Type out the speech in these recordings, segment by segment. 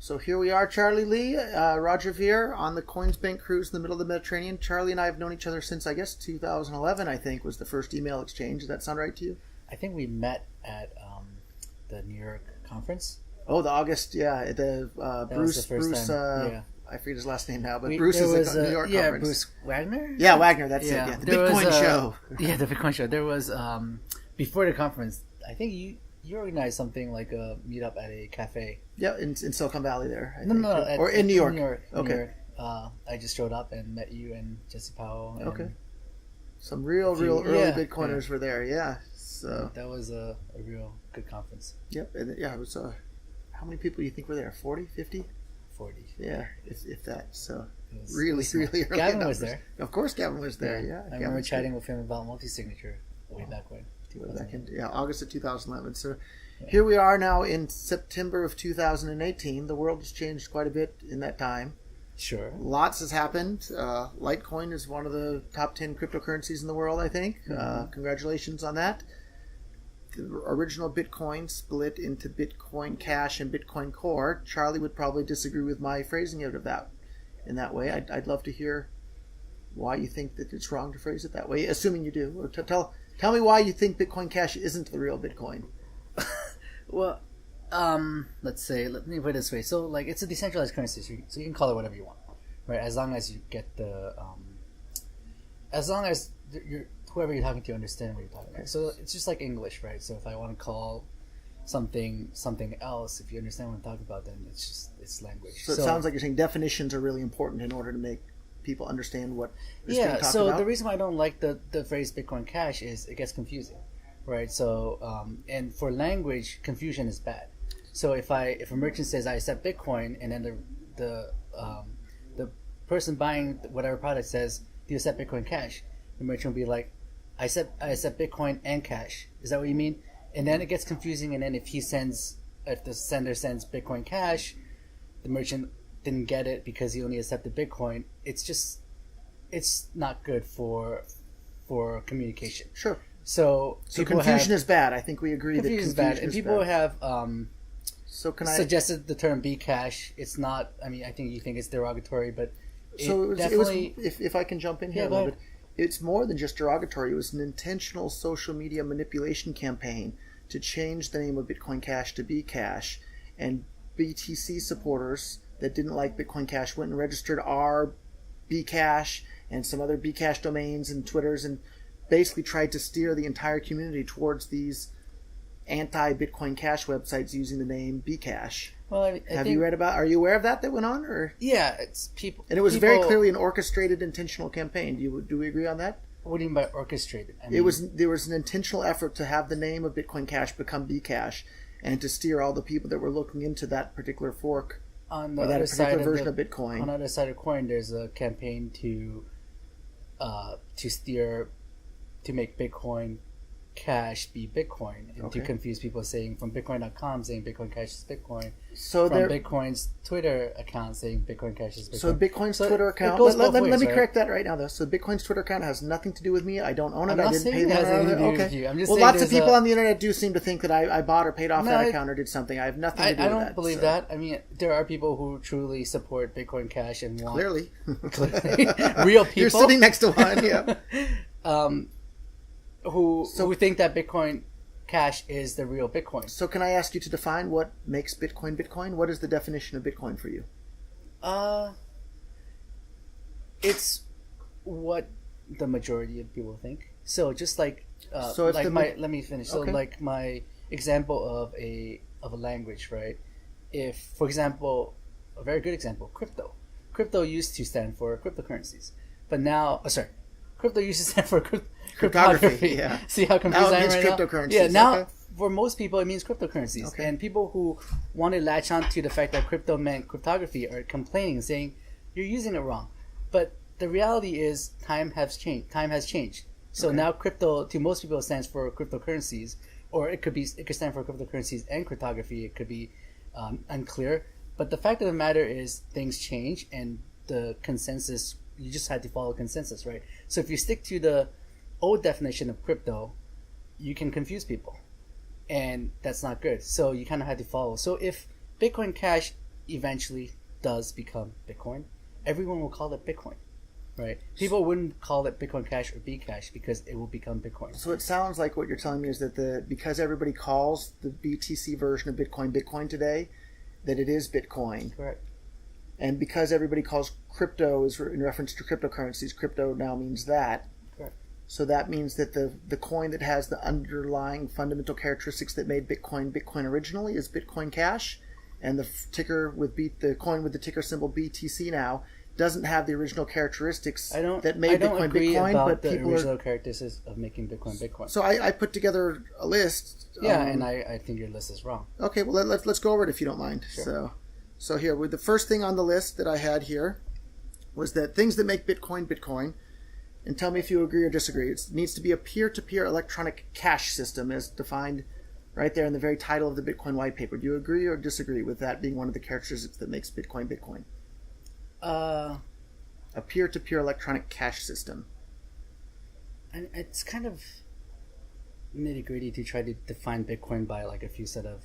So here we are, Charlie Lee, Roger Veer on the Coinsbank cruise in the middle of the Mediterranean. Charlie and I have known each other since, I guess, 2011, I think, was the first email exchange. Does that sound right to you? I think we met at the New York conference. Oh, the August, yeah. Bruce, time. I forget his last name now, but Bruce is the New York conference. Yeah, Bruce Wagner? Yeah, Wagner, that's it. Yeah, the Bitcoin show. Yeah, the Bitcoin show. There was, before the conference, I think you organized something like a meetup at a cafe. Yeah, in Silicon Valley there. Or in New York. New York. Okay. New York. I just showed up and met you and Jesse Powell. And okay. Some real early Bitcoiners were there. Yeah. So that was a real good conference. Yep. And it was. How many people do you think were there? 40, 50? 40. Yeah, if that. So really early. Gavin was there. Of course, Gavin was there. Yeah. I remember chatting with him about multi-signature way back when. August of 2011. So here we are now in September of 2018. The world has changed quite a bit in that time. Sure. Lots has happened. Litecoin is one of the top 10 cryptocurrencies in the world, I think. Mm-hmm. Congratulations on that. The original Bitcoin split into Bitcoin Cash and Bitcoin Core. Charlie would probably disagree with my phrasing of that in that way. I'd love to hear why you think that it's wrong to phrase it that way, assuming you do. Or tell me why you think Bitcoin Cash isn't the real Bitcoin. Well, let me put it this way. So, like, it's a decentralized currency, so you can call it whatever you want, right? As long as you get whoever you're talking to understand what you're talking about. So it's just like English, right? So if I want to call something else, if you understand what I'm talking about, then it's language. So it sounds like you're saying definitions are really important in order to make people understand what is being talked so about. The reason why I don't like the phrase Bitcoin Cash is it gets confusing, right? So and for language, confusion is bad. So if a merchant says I accept Bitcoin, and then the person buying whatever product says, do you accept Bitcoin Cash? The merchant will be like, I accept Bitcoin and Cash. Is that what you mean? And then it gets confusing. And then if the sender sends Bitcoin Cash, the merchant didn't get it because he only accepted Bitcoin. It's not good for communication. Sure. So confusion is bad. I think we agree that confusion is bad. And people have suggested the term Bcash. It's not. I mean, I think you think it's derogatory, but if I can jump in here a little bit, it's more than just derogatory. It was an intentional social media manipulation campaign to change the name of Bitcoin Cash to Bcash, and BTC supporters that didn't like Bitcoin Cash went and registered our Bcash and some other Bcash domains and Twitters, and basically tried to steer the entire community towards these anti-Bitcoin Cash websites using the name Bcash. Well, Are you aware of that went on? Or yeah, it's people. And it was very clearly an orchestrated, intentional campaign. Do we agree on that? What do you mean by orchestrated? There was an intentional effort to have the name of Bitcoin Cash become Bcash, and to steer all the people that were looking into that particular fork on the or that other particular side version of Bitcoin. On the other side of the coin, there's a campaign to make Bitcoin Cash be Bitcoin, and to confuse people saying from Bitcoin.com saying Bitcoin Cash is Bitcoin. So from Bitcoin's Twitter account saying Bitcoin Cash is Bitcoin. So Bitcoin's Twitter account. Let me correct that right now, though. So Bitcoin's Twitter account has nothing to do with me. I don't own it. I didn't pay them. Okay. I'm just saying lots of people on the internet do seem to think that I bought or paid off that account or did something. I have nothing to do with that. I don't believe that. I mean, there are people who truly support Bitcoin Cash and want clearly real people. You're sitting next to one. Yeah. Who think that Bitcoin Cash is the real Bitcoin. So can I ask you to define what makes Bitcoin Bitcoin? What is the definition of Bitcoin for you? It's what the majority of people think. So just like let me finish. So like my example of a language, right? If, for example, a very good example, crypto used to stand for cryptocurrencies, but now crypto used to stand for cryptography. Yeah. See how confused I am right cryptocurrencies. Yeah. Now, for most people, it means cryptocurrencies. Okay. And people who want to latch on to the fact that crypto meant cryptography are complaining, saying you're using it wrong. But the reality is, time has changed. So now crypto, to most people, stands for cryptocurrencies, or it could stand for cryptocurrencies and cryptography. It could be unclear. But the fact of the matter is, things change, and the consensus. You just had to follow consensus, right? So if you stick to the old definition of crypto, you can confuse people, and that's not good. So you kind of had to follow. So if Bitcoin Cash eventually does become Bitcoin, everyone will call it Bitcoin, right? People wouldn't call it Bitcoin Cash or Bcash because it will become Bitcoin. So it sounds like what you're telling me is that because everybody calls the BTC version of Bitcoin Bitcoin today, that it is Bitcoin. Correct. And because everybody calls crypto is in reference to cryptocurrencies, crypto now means that. Correct. So that means that the coin that has the underlying fundamental characteristics that made Bitcoin Bitcoin originally is Bitcoin Cash, and the ticker with the coin with the ticker symbol BTC now doesn't have the original characteristics that made Bitcoin Bitcoin. But the people original characteristics of making Bitcoin Bitcoin. So I put together a list. Yeah, and I think your list is wrong. Okay, well let's go over it if you don't mind. Sure. So here, with the first thing on the list that I had here was that things that make Bitcoin Bitcoin, and tell me if you agree or disagree. It needs to be a peer-to-peer electronic cash system as defined right there in the very title of the Bitcoin white paper. Do you agree or disagree with that being one of the characteristics that makes Bitcoin Bitcoin? A peer-to-peer electronic cash system. And it's kind of nitty-gritty to try to define Bitcoin by like a few set of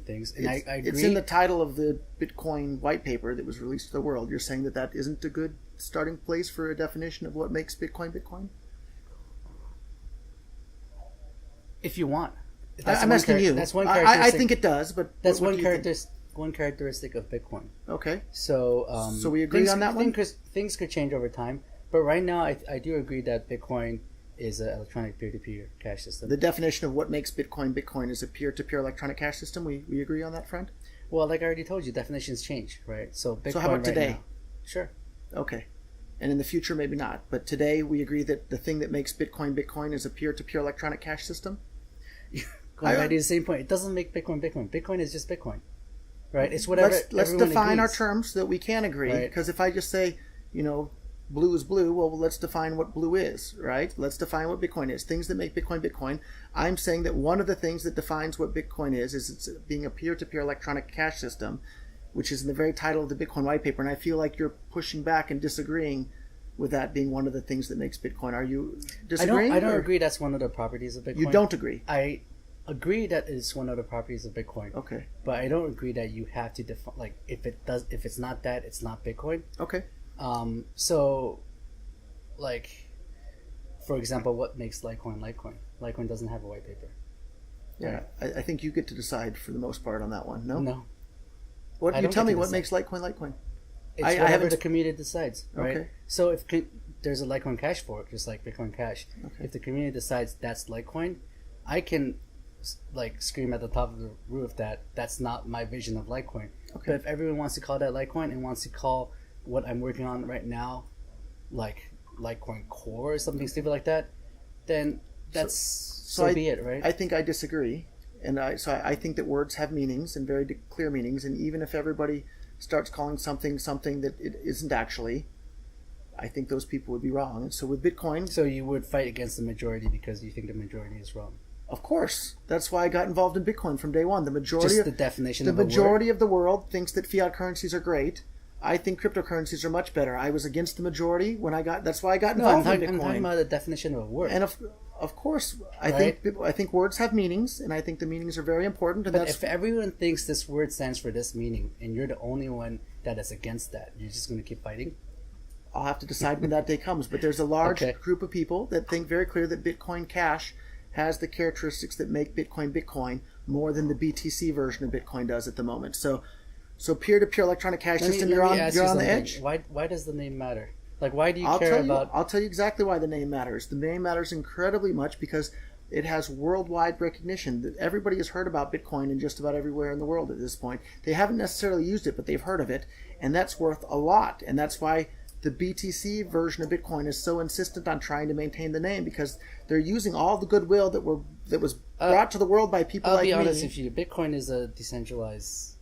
things. And I agree. It's in the title of the Bitcoin white paper that was released to the world. You're saying that isn't a good starting place for a definition of what makes Bitcoin Bitcoin? If you want. I'm asking you. That's one characteristic. I think it does, but that's one characteristic of Bitcoin. Okay. So so we agree on that one? Things could change over time, but right now I do agree that Bitcoin is an electronic peer-to-peer cash system. The definition of what makes Bitcoin Bitcoin is a peer-to-peer electronic cash system. We agree on that front? Well, like I already told you, definitions change, right? So Bitcoin. So how about today? Now, sure. Okay. And in the future, maybe not. But today, we agree that the thing that makes Bitcoin Bitcoin is a peer-to-peer electronic cash system? Going back to the same point, it doesn't make Bitcoin Bitcoin. Bitcoin is just Bitcoin, right? It's whatever. Let's define agrees. our terms so that we can agree. Because if I just say, blue is blue, well, let's define what blue is, right? Let's define what Bitcoin is. Things that make Bitcoin Bitcoin. I'm saying that one of the things that defines what Bitcoin is it's being a peer-to-peer electronic cash system, which is in the very title of the Bitcoin white paper. And I feel like you're pushing back and disagreeing with that being one of the things that makes Bitcoin. Are you disagreeing? I don't agree that's one of the properties of Bitcoin. You don't agree? I agree that it's one of the properties of Bitcoin. Okay. But I don't agree that you have to define, like, if it's not that, it's not Bitcoin. Okay. So, like, for example, what makes Litecoin Litecoin? Litecoin doesn't have a white paper. Yeah, right? I think you get to decide for the most part on that one. No? No. What you tell me what makes Litecoin Litecoin? It's whatever the community decides, right? Okay. So if there's a Litecoin Cash fork, just like Bitcoin Cash, if the community decides that's Litecoin, I can like scream at the top of the roof that that's not my vision of Litecoin. Okay. But if everyone wants to call that Litecoin and wants to call what I'm working on right now like Litecoin Core or something stupid like that, then that's so be it, right? I think I disagree, and I think that words have meanings and very clear meanings, and even if everybody starts calling something that it isn't actually, I think those people would be wrong. And so with Bitcoin, so you would fight against the majority because you think the majority is wrong. Of course, that's why I got involved in Bitcoin from day one. The majority, just the definition. The majority of the world thinks that fiat currencies are great. I think cryptocurrencies are much better. I was against the majority when I got. That's why I got involved in Bitcoin. I'm talking about the definition of a word. And of course, I think words have meanings, and I think the meanings are very important. And but if everyone thinks this word stands for this meaning, and you're the only one that is against that, you're just going to keep fighting? I'll have to decide when that day comes. But there's a large group of people that think very clear that Bitcoin Cash has the characteristics that make Bitcoin Bitcoin more than the BTC version of Bitcoin does at the moment. So peer-to-peer electronic cash system, you're on the edge. Why does the name matter? Like, why do you care about... I'll tell you exactly why the name matters. The name matters incredibly much because it has worldwide recognition. Everybody has heard about Bitcoin in just about everywhere in the world at this point. They haven't necessarily used it, but they've heard of it, and that's worth a lot. And that's why the BTC version of Bitcoin is so insistent on trying to maintain the name, because they're using all the goodwill that was brought to the world by people like me. I'll be honest with you. Bitcoin is a decentralized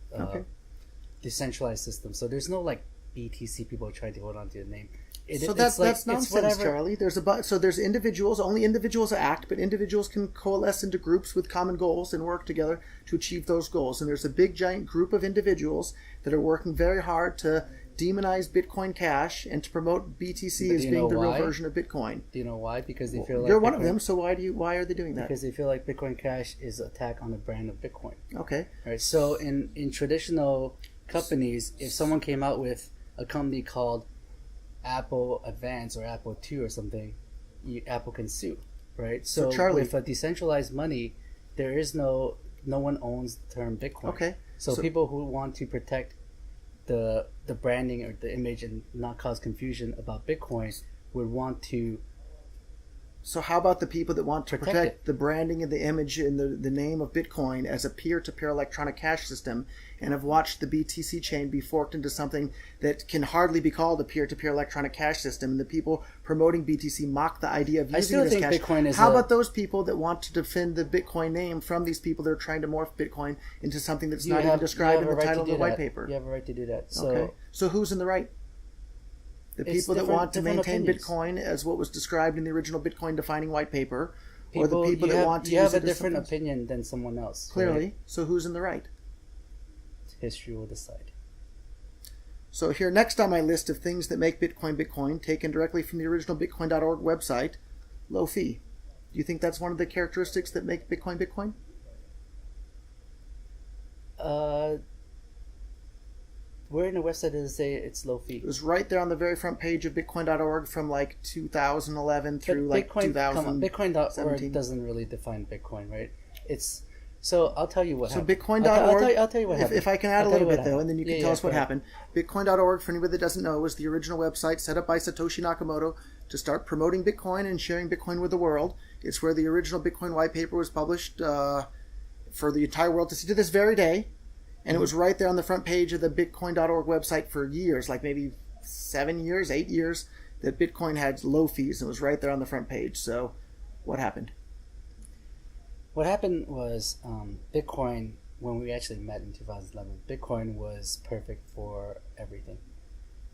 system, so there's no like BTC people trying to hold on to the name. That's nonsense, Charlie. There's individuals. Only individuals act, but individuals can coalesce into groups with common goals and work together to achieve those goals. And there's a big giant group of individuals that are working very hard to demonize Bitcoin Cash and to promote BTC as being the real version of Bitcoin. Do you know why? Because they feel like you're one of them. So why are they doing that? Because they feel like Bitcoin Cash is an attack on the brand of Bitcoin. Okay. All right. So in traditional companies, if someone came out with a company called Apple Advance or Apple 2 or something, Apple can sue, right? So Charlie, with a decentralized money, there is no one owns the term Bitcoin. Okay. So people who want to protect the branding or the image and not cause confusion about Bitcoin would want to. So how about the people that want to protect the branding and the image and the name of Bitcoin as a peer-to-peer electronic cash system and have watched the BTC chain be forked into something that can hardly be called a peer-to-peer electronic cash system, and the people promoting BTC mock the idea of using it as cash? Bitcoin is how about those people that want to defend the Bitcoin name from these people that are trying to morph Bitcoin into something that's not even described in the title of the white paper? You have a right to do that. So who's in the right? The people that want to maintain Bitcoin as what was described in the original Bitcoin defining white paper, or the people that want to use it? You have a different opinion than someone else. Clearly. Right? So who's in the right? History will decide. So here next on my list of things that make Bitcoin Bitcoin, taken directly from the original Bitcoin.org website, low fee. Do you think that's one of the characteristics that make Bitcoin Bitcoin? Where in the website does it say it's low fee? It was right there on the very front page of Bitcoin.org from like 2011 through like 2017. Bitcoin.org doesn't really define Bitcoin, right? So I'll tell you what happened. So Bitcoin.org, I'll tell you what happened. If I can add a little bit though, and then you can tell us what happened. Bitcoin.org, for anybody that doesn't know, was the original website set up by Satoshi Nakamoto to start promoting Bitcoin and sharing Bitcoin with the world. It's where the original Bitcoin white paper was published for the entire world to see to this very day. And it was right there on the front page of the Bitcoin.org website for years, like maybe 7 years, 8 years, that Bitcoin had low fees. And it was right there on the front page. So what happened? What happened was Bitcoin, when we actually met in 2011, Bitcoin was perfect for everything.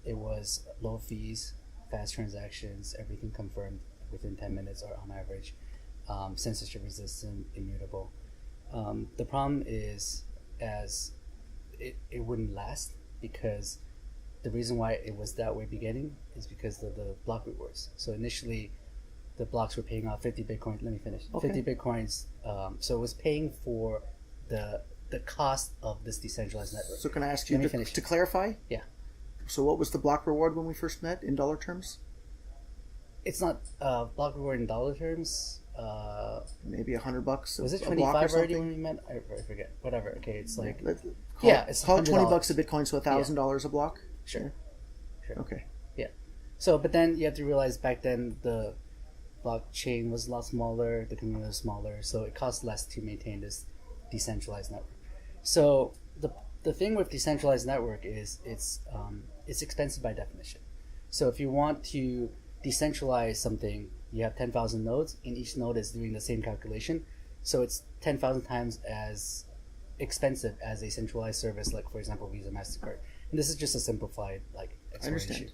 It was low fees, fast transactions, everything confirmed within 10 minutes or on average, censorship resistant, immutable. The problem is it wouldn't last, because the reason why it was that way beginning is because of the block rewards. So initially the blocks were paying out 50 Bitcoin. Let me finish. Okay. 50 Bitcoins. So it was paying for the cost of this decentralized network. So can I ask you to clarify? Yeah. So what was the block reward when we first met in dollar terms? It's not block reward in dollar terms. Maybe $100. Was it 25 already when we met? I forget. Whatever. Okay, it's like it's call it $20 a Bitcoin, so $1,000 a block. Sure. Okay. Yeah. So, but then you have to realize back then the blockchain was a lot smaller, the community was smaller, so it cost less to maintain this decentralized network. So the thing with decentralized network is it's expensive by definition. So if you want to decentralize something, you have 10,000 nodes, and each node is doing the same calculation. So it's 10,000 times as expensive as a centralized service, like for example Visa, MasterCard. And this is just a simplified explanation.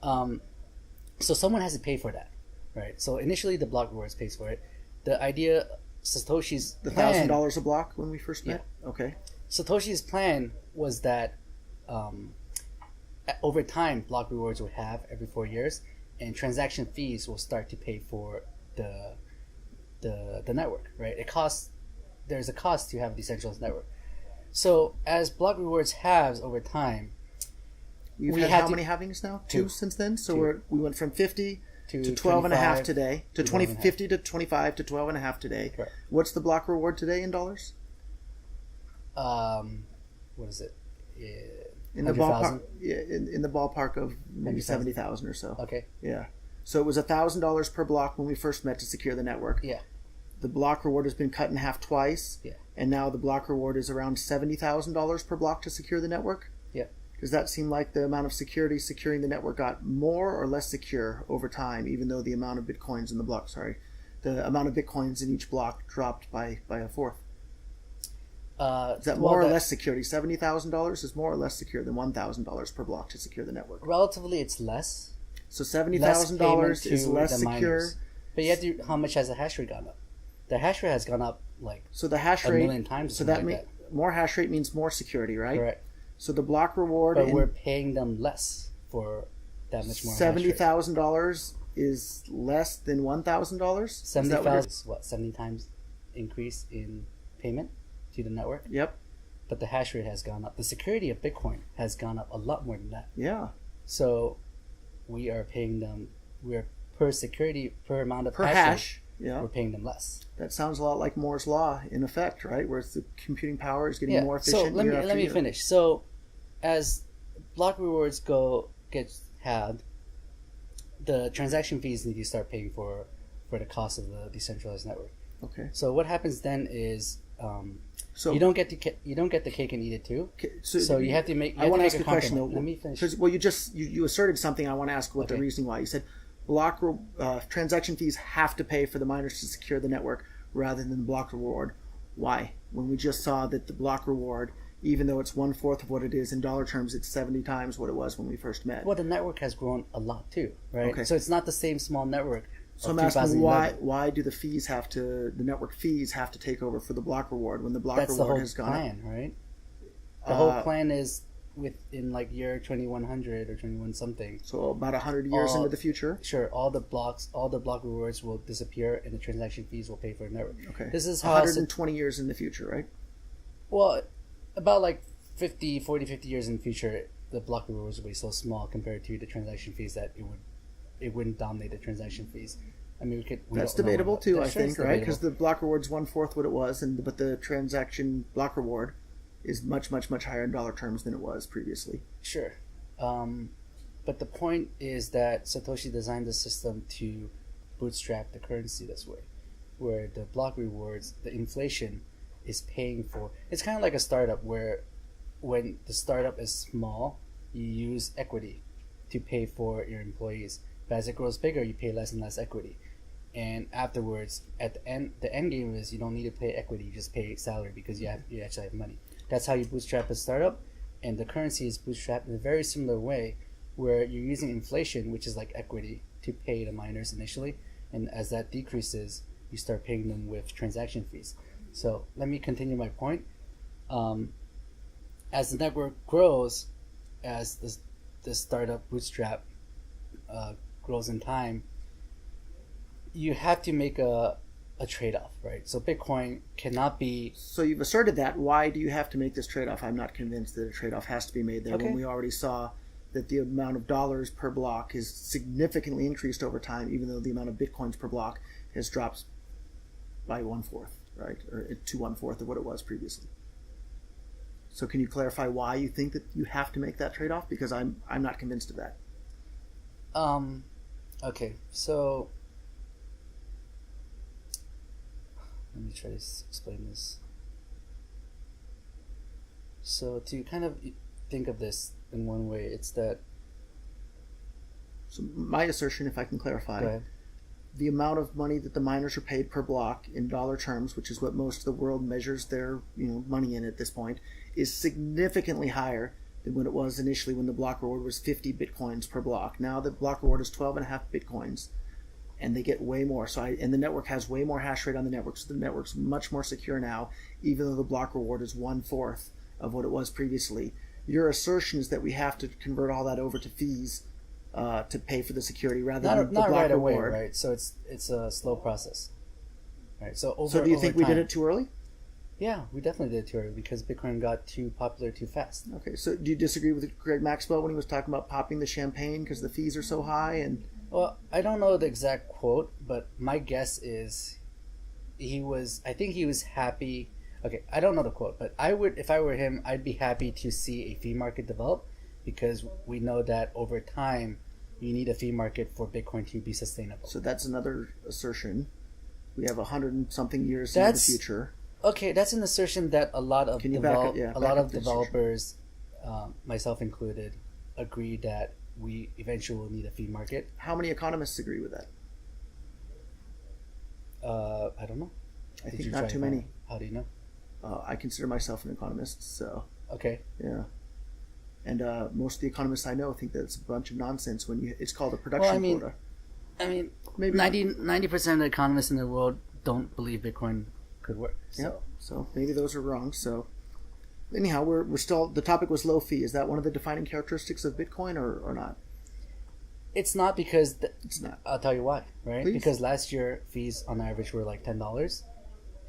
So someone has to pay for that, right? So initially the block rewards pays for it. The idea, Satoshi's the $1,000 a block when we first met. Yeah. Okay. Satoshi's plan was that over time block rewards would have every 4 years, and transaction fees will start to pay for the network, right? There's a cost to have a decentralized network. So as block rewards halves over time, we've had how many halvings now? Two since then. So we went from 50 to 12 and a half today, to 50 to 25 to 12 and a half today. Correct. What's the block reward today in dollars? What is it? In the ballpark, in the ballpark of maybe 70,000 or so. Okay. Yeah. So it was $1,000 per block when we first met to secure the network. Yeah. The block reward has been cut in half twice. Yeah. And now the block reward is around $70,000 per block to secure the network. Yeah. Does that seem like the amount of security securing the network got more or less secure over time, even though the amount of bitcoins in the block, the amount of bitcoins in each block dropped by a fourth? Is that more or less security? $70,000 is more or less secure than $1,000 per block to secure the network. Relatively, it's less. So $70,000 is less secure. But you have to. How much has the hash rate gone up? The hash rate has gone up so the hash rate, a million times. So that means more hash rate means more security, right? Correct. So the block reward. But we're paying them less for that much more. $70,000 is less than $1,000. $70,000 is what? 70 times increase in payment to the network. Yep. but the hash rate has gone up. The security of Bitcoin has gone up a lot more than that. Yeah. So we are paying them. We're per security per amount of per hash. We're paying them less. That sounds a lot like Moore's law in effect, right? Where the computing power is getting more efficient. So let me finish. So as block rewards get halved, the transaction fees need to start paying for the cost of the decentralized network. Okay. So what happens then is you don't get the cake and eat it too. Okay, so you have to make. I want to ask a question though. Let me finish. Because you asserted something. I want to ask what the reasoning why. You said block transaction fees have to pay for the miners to secure the network rather than the block reward. Why? When we just saw that the block reward, even though it's 1/4 of what it is in dollar terms, it's 70 times what it was when we first met. Well, the network has grown a lot too, right? Okay. So it's not the same small network. So I'm asking why do the network fees have to take over for the block reward when the block reward has gone up? That's the whole plan, right? The whole plan is within like year 2100 or 21 something. So about 100 years into the future. Sure, all the block rewards will disappear and the transaction fees will pay for the network. Okay. This is how 120 years in the future, right? Well, about like 50 years in the future, the block rewards will be so small compared to the transaction fees that it wouldn't dominate the transaction fees. I mean, that's debatable too, I think, right? Because the block reward's 1/4 what it was, but the transaction block reward is much higher in dollar terms than it was previously. Sure, but the point is that Satoshi designed the system to bootstrap the currency this way, where the block rewards, the inflation, is paying for. It's kind of like a startup where, when the startup is small, you use equity to pay for your employees. But as it grows bigger, you pay less and less equity. And afterwards, at the end game is you don't need to pay equity, you just pay salary because you actually have money. That's how you bootstrap a startup, and the currency is bootstrapped in a very similar way, where you're using inflation, which is like equity, to pay the miners initially, and as that decreases, you start paying them with transaction fees. So let me continue my point. As the network grows, as the startup bootstrap grows in time, you have to make a trade-off, right? So Bitcoin cannot be... So you've asserted that. Why do you have to make this trade-off? I'm not convinced that a trade-off has to be made there when we already saw that the amount of dollars per block is significantly increased over time, even though the amount of Bitcoins per block has dropped by 1/4, right? Or to 1/4 of what it was previously. So can you clarify why you think that you have to make that trade-off? Because I'm not convinced of that. Okay, so let me try to explain this. So to kind of think of this in one way, it's that... So my assertion, if I can clarify, the amount of money that the miners are paid per block in dollar terms, which is what most of the world measures their money in at this point, is significantly higher than what it was initially when the block reward was 50 Bitcoins per block. Now the block reward is 12.5 Bitcoins. And they get way more. And the network has way more hash rate on the network, so the network's much more secure now, even though the block reward is 1/4 of what it was previously. Your assertion is that we have to convert all that over to fees to pay for the security rather than the block right reward. Away, right? So it's a slow process, right? So do you think we did it too early? Yeah, we definitely did it too early because Bitcoin got too popular too fast. Okay, so do you disagree with Greg Maxwell when he was talking about popping the champagne because the fees are so high and... Well, I don't know the exact quote, but my guess is I think he was happy. Okay, I don't know the quote, but if I were him, I'd be happy to see a fee market develop because we know that over time you need a fee market for Bitcoin to be sustainable. So that's another assertion. We have 100 and something years into the future. Okay, that's an assertion that a lot of developers, myself included, agree that we eventually will need a fee market. How many economists agree with that? I don't know. I think not too many. How do you know? I consider myself an economist, so... Okay. Yeah. And most of the economists I know think that it's a bunch of nonsense it's called a production quota. I mean, maybe 90% of the economists in the world don't believe Bitcoin could work. So maybe those are wrong. So anyhow, we're still... The topic was low fee. Is that one of the defining characteristics of Bitcoin or not? It's not because... It's not. I'll tell you why, right? Please. Because last year, fees on average were like $10.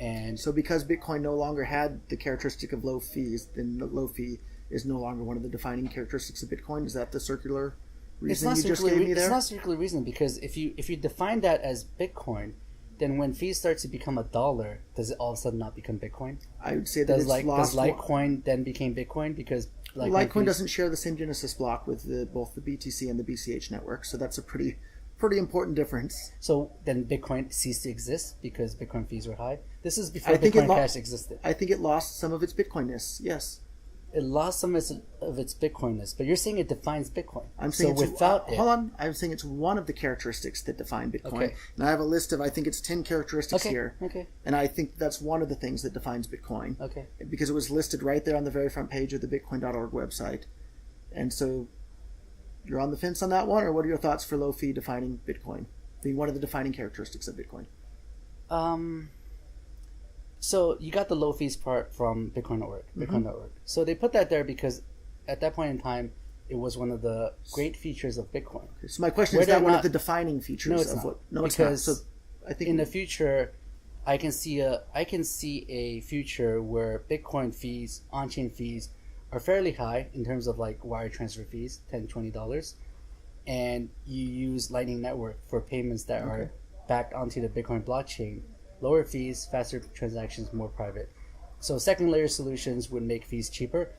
And so because Bitcoin no longer had the characteristic of low fees, then the low fee is no longer one of the defining characteristics of Bitcoin. Is that the circular reason you just gave me there? It's not circular reasoning, because if you define that as Bitcoin, then when fees start to become $1, does it all of a sudden not become Bitcoin? I would say that does Litecoin then became Bitcoin because Litecoin doesn't share the same Genesis block with both the BTC and the BCH network, so that's a pretty important difference. So then Bitcoin ceased to exist because Bitcoin fees were high. This is before Bitcoin Cash existed. I think it lost some of its Bitcoinness. Yes. It lost some of its Bitcoinness, but you're saying it defines Bitcoin. I'm saying hold on. I'm saying it's one of the characteristics that define Bitcoin. Okay. And I have a list of, I think it's 10 characteristics here. Okay. And I think that's one of the things that defines Bitcoin. Okay. Because it was listed right there on the very front page of the Bitcoin.org website. And so you're on the fence on that one, or what are your thoughts for low fee defining Bitcoin, being one of the defining characteristics of Bitcoin? So you got the low fees part from Bitcoin.org. So they put that there because at that point in time, it was one of the great features of Bitcoin. Okay, so my question is that one of the defining features? No, it's of not. What? No, because it's not. So I think in the future, I can see a future where Bitcoin fees, on-chain fees, are fairly high in terms of like wire transfer fees, $10, $20, and you use Lightning Network for payments that are backed onto the Bitcoin blockchain. Lower fees, faster transactions, more private. So second layer solutions would make fees cheaper,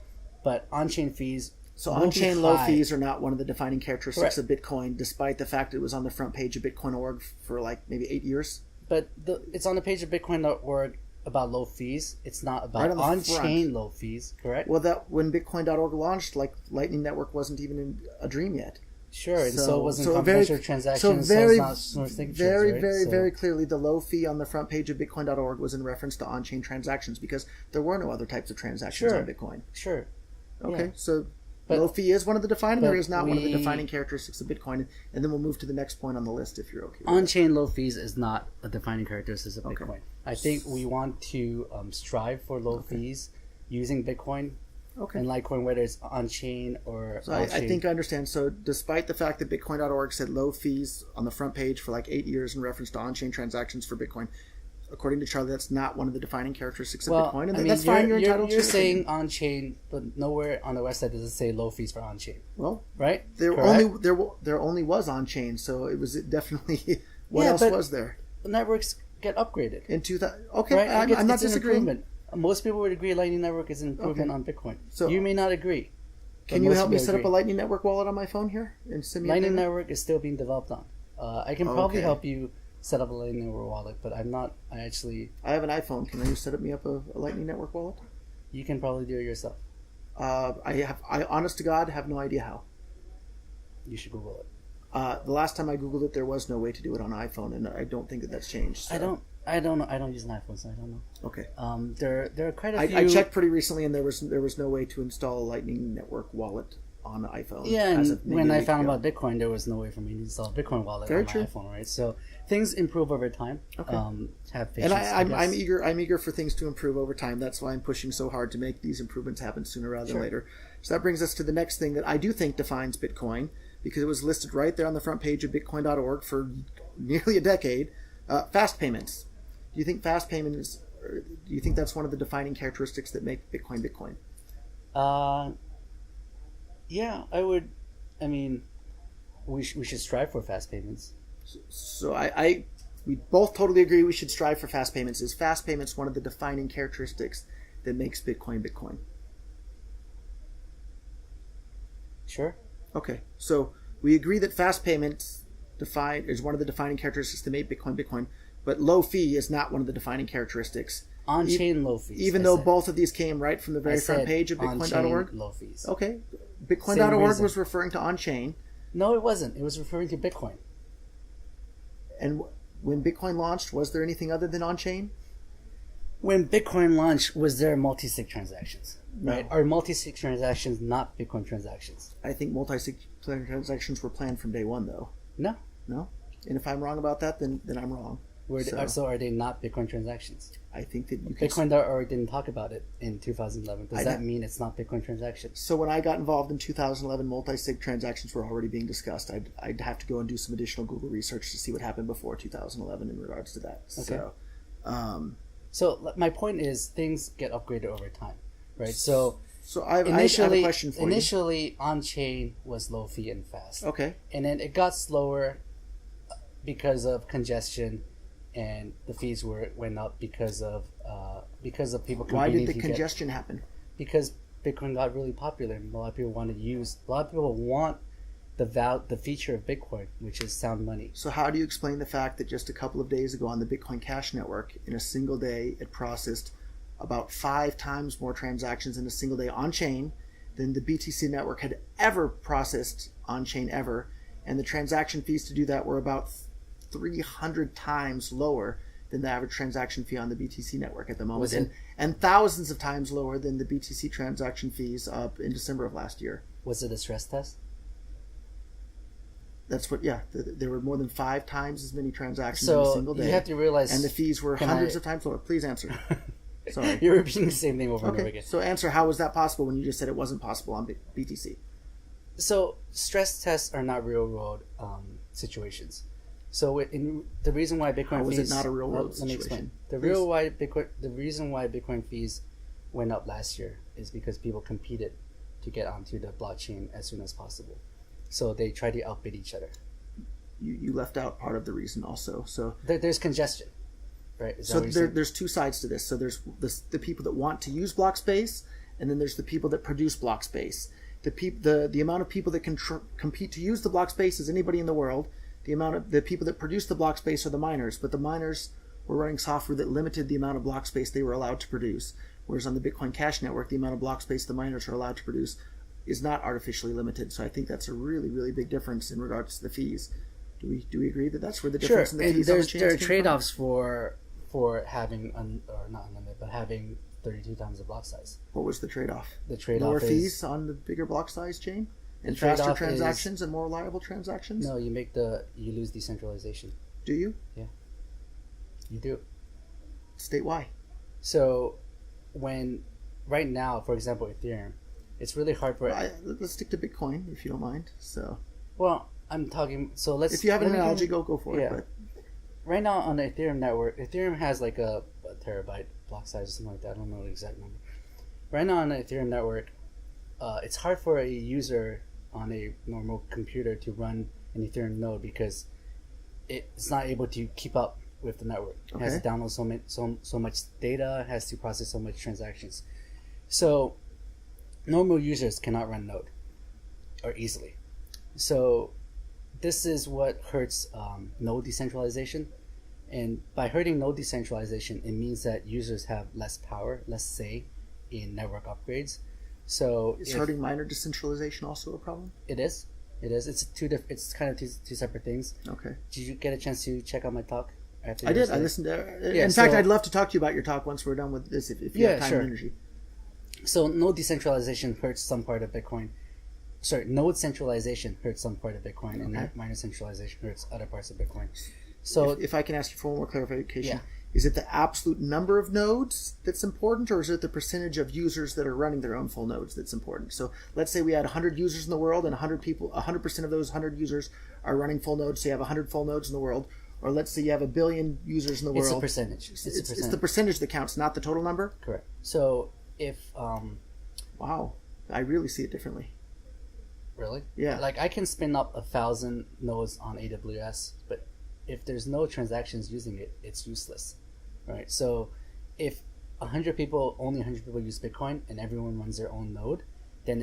but on-chain fees. So on-chain low fees are not one of the defining characteristics of Bitcoin, despite the fact that it was on the front page of Bitcoin.org for like maybe 8 years. But it's on the page of Bitcoin.org about low fees. It's not about on-chain low fees, correct? Well, that when Bitcoin.org launched, like Lightning Network wasn't even a dream yet. Sure, so it wasn't confidential transactions. Very clearly, the low fee on the front page of Bitcoin.org was in reference to on-chain transactions because there were no other types of transactions on Bitcoin. Sure. Okay, so low fee is one of the defining areas, not one of the defining characteristics of Bitcoin. And then we'll move to the next point on the list if you're okay with on-chain low fees is not a defining characteristic of Bitcoin. I think we want to strive for low fees using Bitcoin. And Litecoin, whether it's on-chain or I think I understand. So despite the fact that Bitcoin.org said low fees on the front page for like 8 years in reference to on-chain transactions for Bitcoin, according to Charlie, that's not one of the defining characteristics of Bitcoin. And that's fine. You're entitled to. You're saying on-chain, but nowhere on the website does it say low fees for on-chain. Well, right? There only was on-chain, so it was definitely what else was there? Networks get upgraded in 2000. Okay, right? I'm not disagreeing. Most people would agree Lightning Network is an improvement on Bitcoin. So you may not agree. Can you help me set up a Lightning Network wallet on my phone here and send me Lightning Network is still being developed on. I can probably help you set up a Lightning Network wallet, but I'm not. I have an iPhone. Can you set up me up a Lightning Network wallet? You can probably do it yourself. I honest to God, have no idea how. You should Google it. The last time I Googled it, there was no way to do it on iPhone, and I don't think that's changed. So. I don't know. I don't use an iPhone, so I don't know. Okay. There are quite a few. I checked pretty recently, and there was no way to install a Lightning Network wallet on the iPhone. Yeah, and when I found about Bitcoin, there was no way for me to install a Bitcoin wallet on my iPhone, right? So things improve over time. Okay. Have patience. And I'm eager for things to improve over time. That's why I'm pushing so hard to make these improvements happen sooner rather than later. So that brings us to the next thing that I do think defines Bitcoin, because it was listed right there on the front page of Bitcoin.org for nearly a decade. Fast payments. Do you think fast payments? Do you think that's one of the defining characteristics that make Bitcoin Bitcoin? Yeah, I would. I mean, we should strive for fast payments. So we both totally agree we should strive for fast payments. Is fast payments one of the defining characteristics that makes Bitcoin Bitcoin? Sure. Okay, so we agree that fast payments is one of the defining characteristics that make Bitcoin Bitcoin. But low fee is not one of the defining characteristics. On-chain low fees. Even though both of these came right from the very front page of Bitcoin.org? Low fees. Okay. Bitcoin.org was referring to on-chain. No, it wasn't. It was referring to Bitcoin. And when Bitcoin launched, was there anything other than on-chain? When Bitcoin launched, was there multi-sig transactions? No. Right? Are multi-sig transactions not Bitcoin transactions? I think multi-sig transactions were planned from day one, though. No. No? And if I'm wrong about that, then I'm wrong. So are they not Bitcoin transactions? I think that Bitcoin.org didn't talk about it in 2011. Does that mean it's not Bitcoin transactions? So when I got involved in 2011, multi-sig transactions were already being discussed. I'd have to go and do some additional Google research to see what happened before 2011 in regards to that. Okay. So, So my point is, things get upgraded over time, right? So I have a question for you. Initially, on-chain was low fee and fast. Okay. And then it got slower because of congestion, and the fees went up because of people competing. Why did the congestion happen? Because Bitcoin got really popular, and a lot of people want the feature of Bitcoin, which is sound money. So how do you explain the fact that just a couple of days ago on the Bitcoin Cash network, in a single day, it processed about 5 times more transactions in a single day on chain than the BTC network had ever processed on chain ever, and the transaction fees to do that were about 300 times lower than the average transaction fee on the BTC network at the moment, and thousands of times lower than the BTC transaction fees up in December of last year. Was it a stress test? That's what, yeah. There were more than 5 times as many transactions in a single day. So you have to realize... And the fees were hundreds of times lower. Please answer. Sorry. You're repeating the same thing over and over again. So answer, how was that possible when you just said it wasn't possible on BTC? So stress tests are not real-world situations. So the reason why Bitcoin how fees... How is it not a real-world situation? Let me explain. The reason why Bitcoin fees went up last year is because people competed to get onto the blockchain as soon as possible. So they try to outbid each other. You left out part of the reason also. So there's congestion, right? So there's 2 sides to this. So there's the people that want to use block space, and then there's the people that produce block space. The amount of people that can compete to use the block space is anybody in the world. The people that produce the block space are the miners, but the miners were running software that limited the amount of block space they were allowed to produce. Whereas on the Bitcoin Cash network, the amount of block space the miners are allowed to produce is not artificially limited. So I think that's a really, really big difference in regards to the fees. Do we agree that that's where the difference in the fees on the chains there are trade-offs for having not unlimited, but having 32 times the block size. What was the trade-off? The trade-off lower fees on the bigger block size chain, and faster transactions and more reliable transactions. No, you lose decentralization. Do you? Yeah, you do. State why? So right now, for example, Ethereum, it's really hard for... let's stick to Bitcoin, if you don't mind. So, well, I'm talking... So let's... If you have an analogy, go for it. But right now on the Ethereum network, Ethereum has like a terabyte block size or something like that. I don't know the exact number. Right now on the Ethereum network, it's hard for a user on a normal computer to run an Ethereum node because it's not able to keep up with the network. It has to download so much data, has to process so much transactions. So normal users cannot run node or easily. So this is what hurts node decentralization. And by hurting node decentralization, it means that users have less power, less say in network upgrades. So is hurting miner decentralization also a problem? It is. It's kind of two separate things. Okay. Did you get a chance to check out my talk? I did. I listened to. In fact, I'd love to talk to you about your talk once we're done with this, if you have time and energy. So node decentralization hurts some part of Bitcoin. Sorry, node centralization hurts some part of Bitcoin, and miner centralization hurts other parts of Bitcoin. So if I can ask you for one more clarification, is it the absolute number of nodes that's important, or is it the percentage of users that are running their own full nodes that's important? So let's say we had 100 users in the world, and 100% of those 100 users are running full nodes, so you have 100 full nodes in the world. Or let's say you have 1 billion users in the world. It's a percentage. It's the percentage that counts, not the total number? Correct. So if... wow. I really see it differently. Really? Yeah. Like I can spin up 1,000 nodes on AWS, but if there's no transactions using it, it's useless. Right? So if only 100 people use Bitcoin and everyone runs their own node, then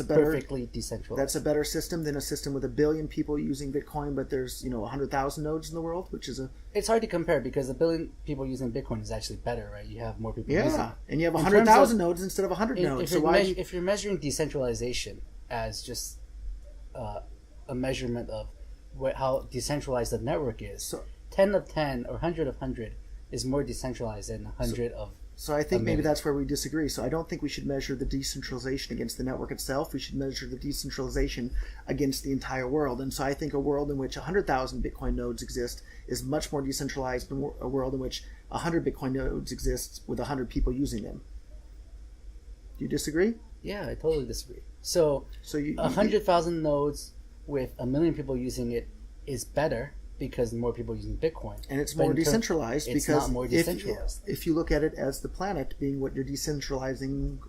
perfectly decentralized. That's a better system than a system with 1 billion people using Bitcoin, but there's 100,000 nodes in the world, which is It's hard to compare because 1 billion people using Bitcoin is actually better, right? You have more people using it. And you have 100,000 nodes instead of 100 nodes. If you're measuring decentralization as just a measurement of how decentralized the network is, so 10 of 10 or 100 of 100 is more decentralized than 100 of... So I think maybe that's where we disagree. So I don't think we should measure the decentralization against the network itself. We should measure the decentralization against the entire world. And so I think a world in which 100,000 Bitcoin nodes exist is much more decentralized than a world in which 100 Bitcoin nodes exist with 100 people using them. Do you disagree? Yeah, I totally disagree. So 100,000 nodes with 1 million people using it is better because more people are using Bitcoin. And it's more decentralized it's because not more decentralized. if you look at it as the planet being what you're decentralizing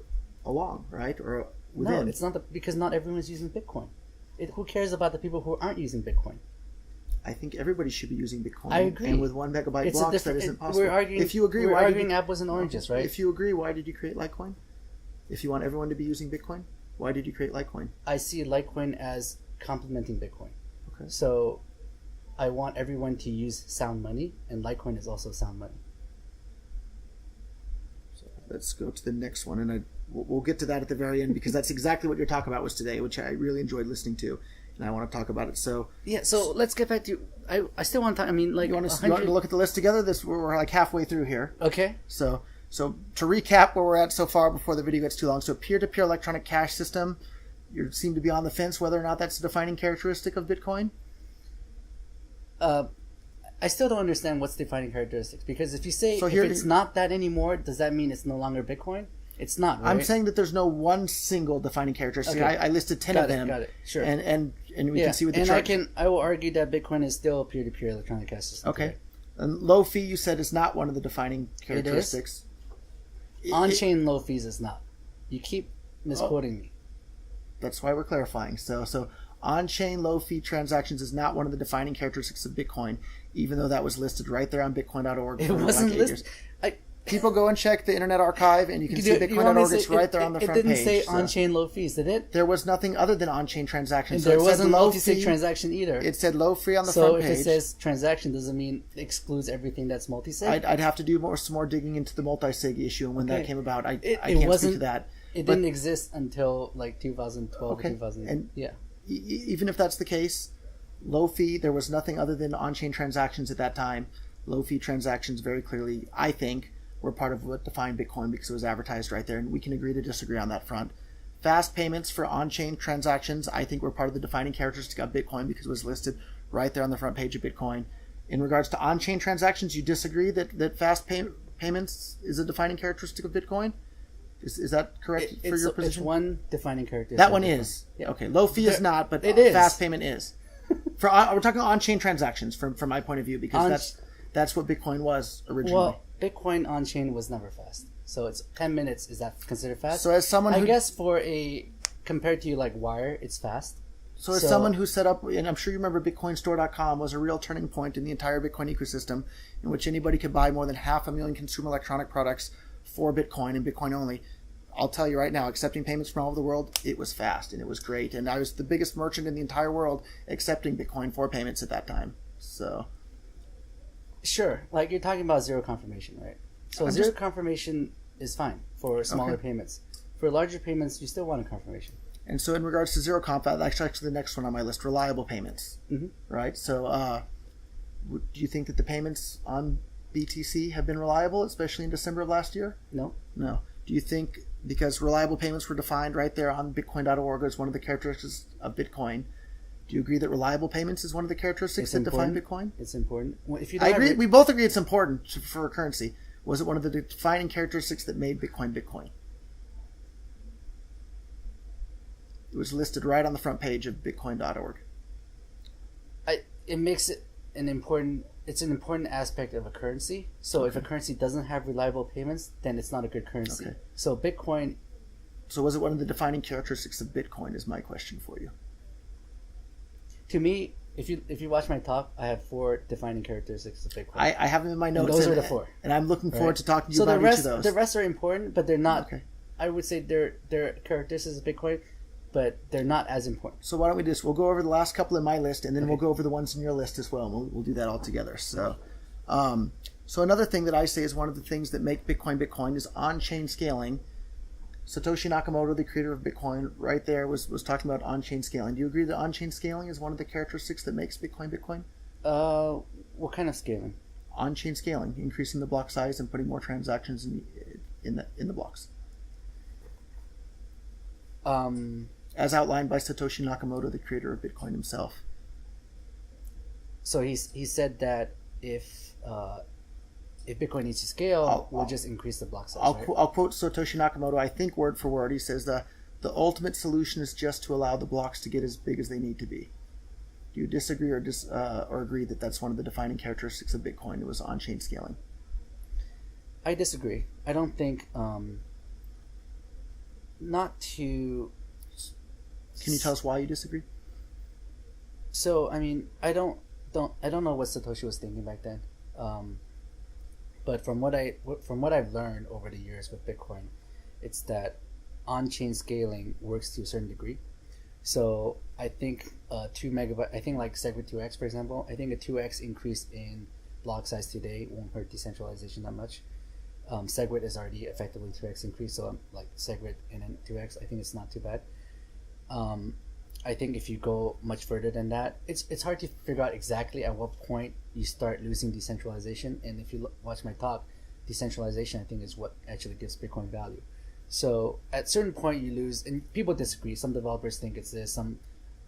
along, right? Or within. No, it's not because not everyone's using Bitcoin. Who cares about the people who aren't using Bitcoin? I think everybody should be using Bitcoin. I agree. And with 1 megabyte blocks, that isn't possible. We're arguing, if you agree, we're arguing apples and oranges, right? If you agree, why did you create Litecoin? If you want everyone to be using Bitcoin, why did you create Litecoin? I see Litecoin as complementing Bitcoin. Okay. So I want everyone to use sound money, and Litecoin is also sound money. So let's go to the next one, and we'll get to that at the very end because that's exactly what your talk about was today, which I really enjoyed listening to. And I want to talk about it. So yeah, so let's get back to. I still want to. I mean, like you want to look at the list together. We're like halfway through here. Okay. So to recap where we're at so far before the video gets too long. So peer-to-peer electronic cash system. You seem to be on the fence whether or not that's a defining characteristic of Bitcoin. I still don't understand what's defining characteristics because if you say if it's not that anymore, does that mean it's no longer Bitcoin? It's not, right? I'm saying that there's no one single defining characteristic. Okay. I listed 10 of them. Got it. Sure. And we can see with the and chart. I will argue that Bitcoin is still a peer-to-peer electronic cash system. Okay. Today. And low fee, you said, is not one of the defining characteristics. On-chain low fees is not. You keep misquoting me. That's why we're clarifying. So on-chain low fee transactions is not one of the defining characteristics of Bitcoin, even though that was listed right there on Bitcoin.org. It wasn't listed. People go and check the Internet Archive, and you can see Bitcoin.org. It's right there on the front page. It didn't say on-chain low fees, did it? There was nothing other than on-chain transactions. And there wasn't multi-sig transaction either. It said low fee on the front page. So if it says transaction, doesn't mean it excludes everything that's multi-sig? I'd have to do some more digging into the multi-sig issue and when that came about. I can't speak to that. It didn't exist until like 2012 or 2000. And even if that's the case, low fee, there was nothing other than on-chain transactions at that time. Low fee transactions very clearly, I think, were part of what defined Bitcoin because it was advertised right there, and we can agree to disagree on that front. Fast payments for on-chain transactions, I think, were part of the defining characteristic of Bitcoin because it was listed right there on the front page of Bitcoin. In regards to on-chain transactions, you disagree that fast payments is a defining characteristic of Bitcoin? Is that correct for your position? It's one defining characteristic. That one is. Yeah. Okay, low fee is not, but it is. Fast payment is. We're talking on-chain transactions from my point of view because that's what Bitcoin was originally. Well, Bitcoin on-chain was never fast. So it's 10 minutes. Is that considered fast? So as someone I guess compared to like Wire, it's fast. So as someone who set up, and I'm sure you remember BitcoinStore.com was a real turning point in the entire Bitcoin ecosystem in which anybody could buy more than 500,000 consumer electronic products for Bitcoin and Bitcoin only. I'll tell you right now, accepting payments from all over the world, it was fast and it was great. And I was the biggest merchant in the entire world accepting Bitcoin for payments at that time. So... Sure, like you're talking about zero confirmation, right? So zero confirmation is fine for smaller payments. For larger payments, you still want a confirmation. And so in regards to zero conf, that's actually the next one on my list, reliable payments, right? So do you think that the payments on BTC have been reliable, especially in December of last year? No. Do you think, because reliable payments were defined right there on Bitcoin.org as one of the characteristics of Bitcoin, do you agree that reliable payments is one of the characteristics that define Bitcoin? It's important. If you I agree. We both agree it's important for a currency. Was it one of the defining characteristics that made Bitcoin Bitcoin? It was listed right on the front page of Bitcoin.org. It makes it it's an important aspect of a currency. So if a currency doesn't have reliable payments, then it's not a good currency. Okay. So Bitcoin... So was it one of the defining characteristics of Bitcoin is my question for you. To me, if you watch my talk, I have 4 defining characteristics of Bitcoin. I have them in my notes. And those are the 4. And I'm looking forward to talking to you about each of those. The rest are important, but they're not... Okay. I would say they're characteristics of Bitcoin, but they're not as important. So why don't we do this? We'll go over the last couple in my list, and then we'll go over the ones in your list as well, and we'll do that all together. So, so another thing that I say is one of the things that make Bitcoin Bitcoin is on-chain scaling. Satoshi Nakamoto, the creator of Bitcoin, right there was talking about on-chain scaling. Do you agree that on-chain scaling is one of the characteristics that makes Bitcoin Bitcoin? What kind of scaling? On-chain scaling, increasing the block size and putting more transactions in the blocks. As outlined by Satoshi Nakamoto, the creator of Bitcoin himself. So he said that if Bitcoin needs to scale, we'll just increase the block size. I'll quote Satoshi Nakamoto, I think word for word. He says the ultimate solution is just to allow the blocks to get as big as they need to be. Do you disagree or agree that that's one of the defining characteristics of Bitcoin? It was on-chain scaling. I disagree. I don't think not to. Can you tell us why you disagree? So I mean, I don't know what Satoshi was thinking back then, but from what I've learned over the years with Bitcoin, it's that on-chain scaling works to a certain degree. So I think 2 megabyte. I think like Segwit 2x, for example. I think a 2x increase in block size today won't hurt decentralization that much. Segwit is already effectively 2x increase, so like Segwit and then 2x, I think it's not too bad. I think if you go much further than that, it's hard to figure out exactly at what point you start losing decentralization. And if you watch my talk, decentralization I think is what actually gives Bitcoin value. So at a certain point you lose, and people disagree. Some developers think it's this, some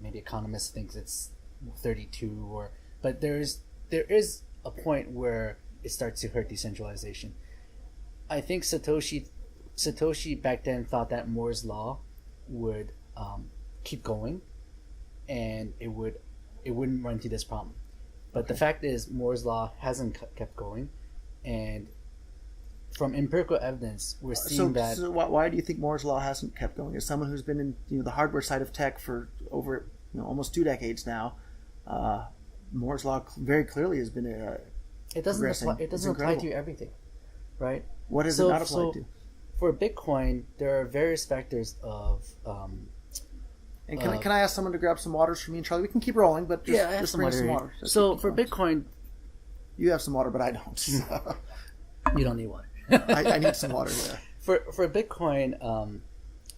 maybe economists think it's 32, but there is a point where it starts to hurt decentralization. I think Satoshi back then thought that Moore's law would keep going, and it wouldn't run into this problem. But the fact is, Moore's law hasn't kept going, and from empirical evidence, we're seeing that. So why do you think Moore's law hasn't kept going? As someone who's been in the hardware side of tech for over almost 2 decades now, Moore's law very clearly has been it doesn't apply to everything, right? What does it not apply to? For Bitcoin, there are various factors of. And can I ask someone to grab some waters for me and Charlie? We can keep rolling, but I have just bring some water. So for Bitcoin, you have some water, but I don't. So. You don't need water. I need some water. Yeah. For Bitcoin,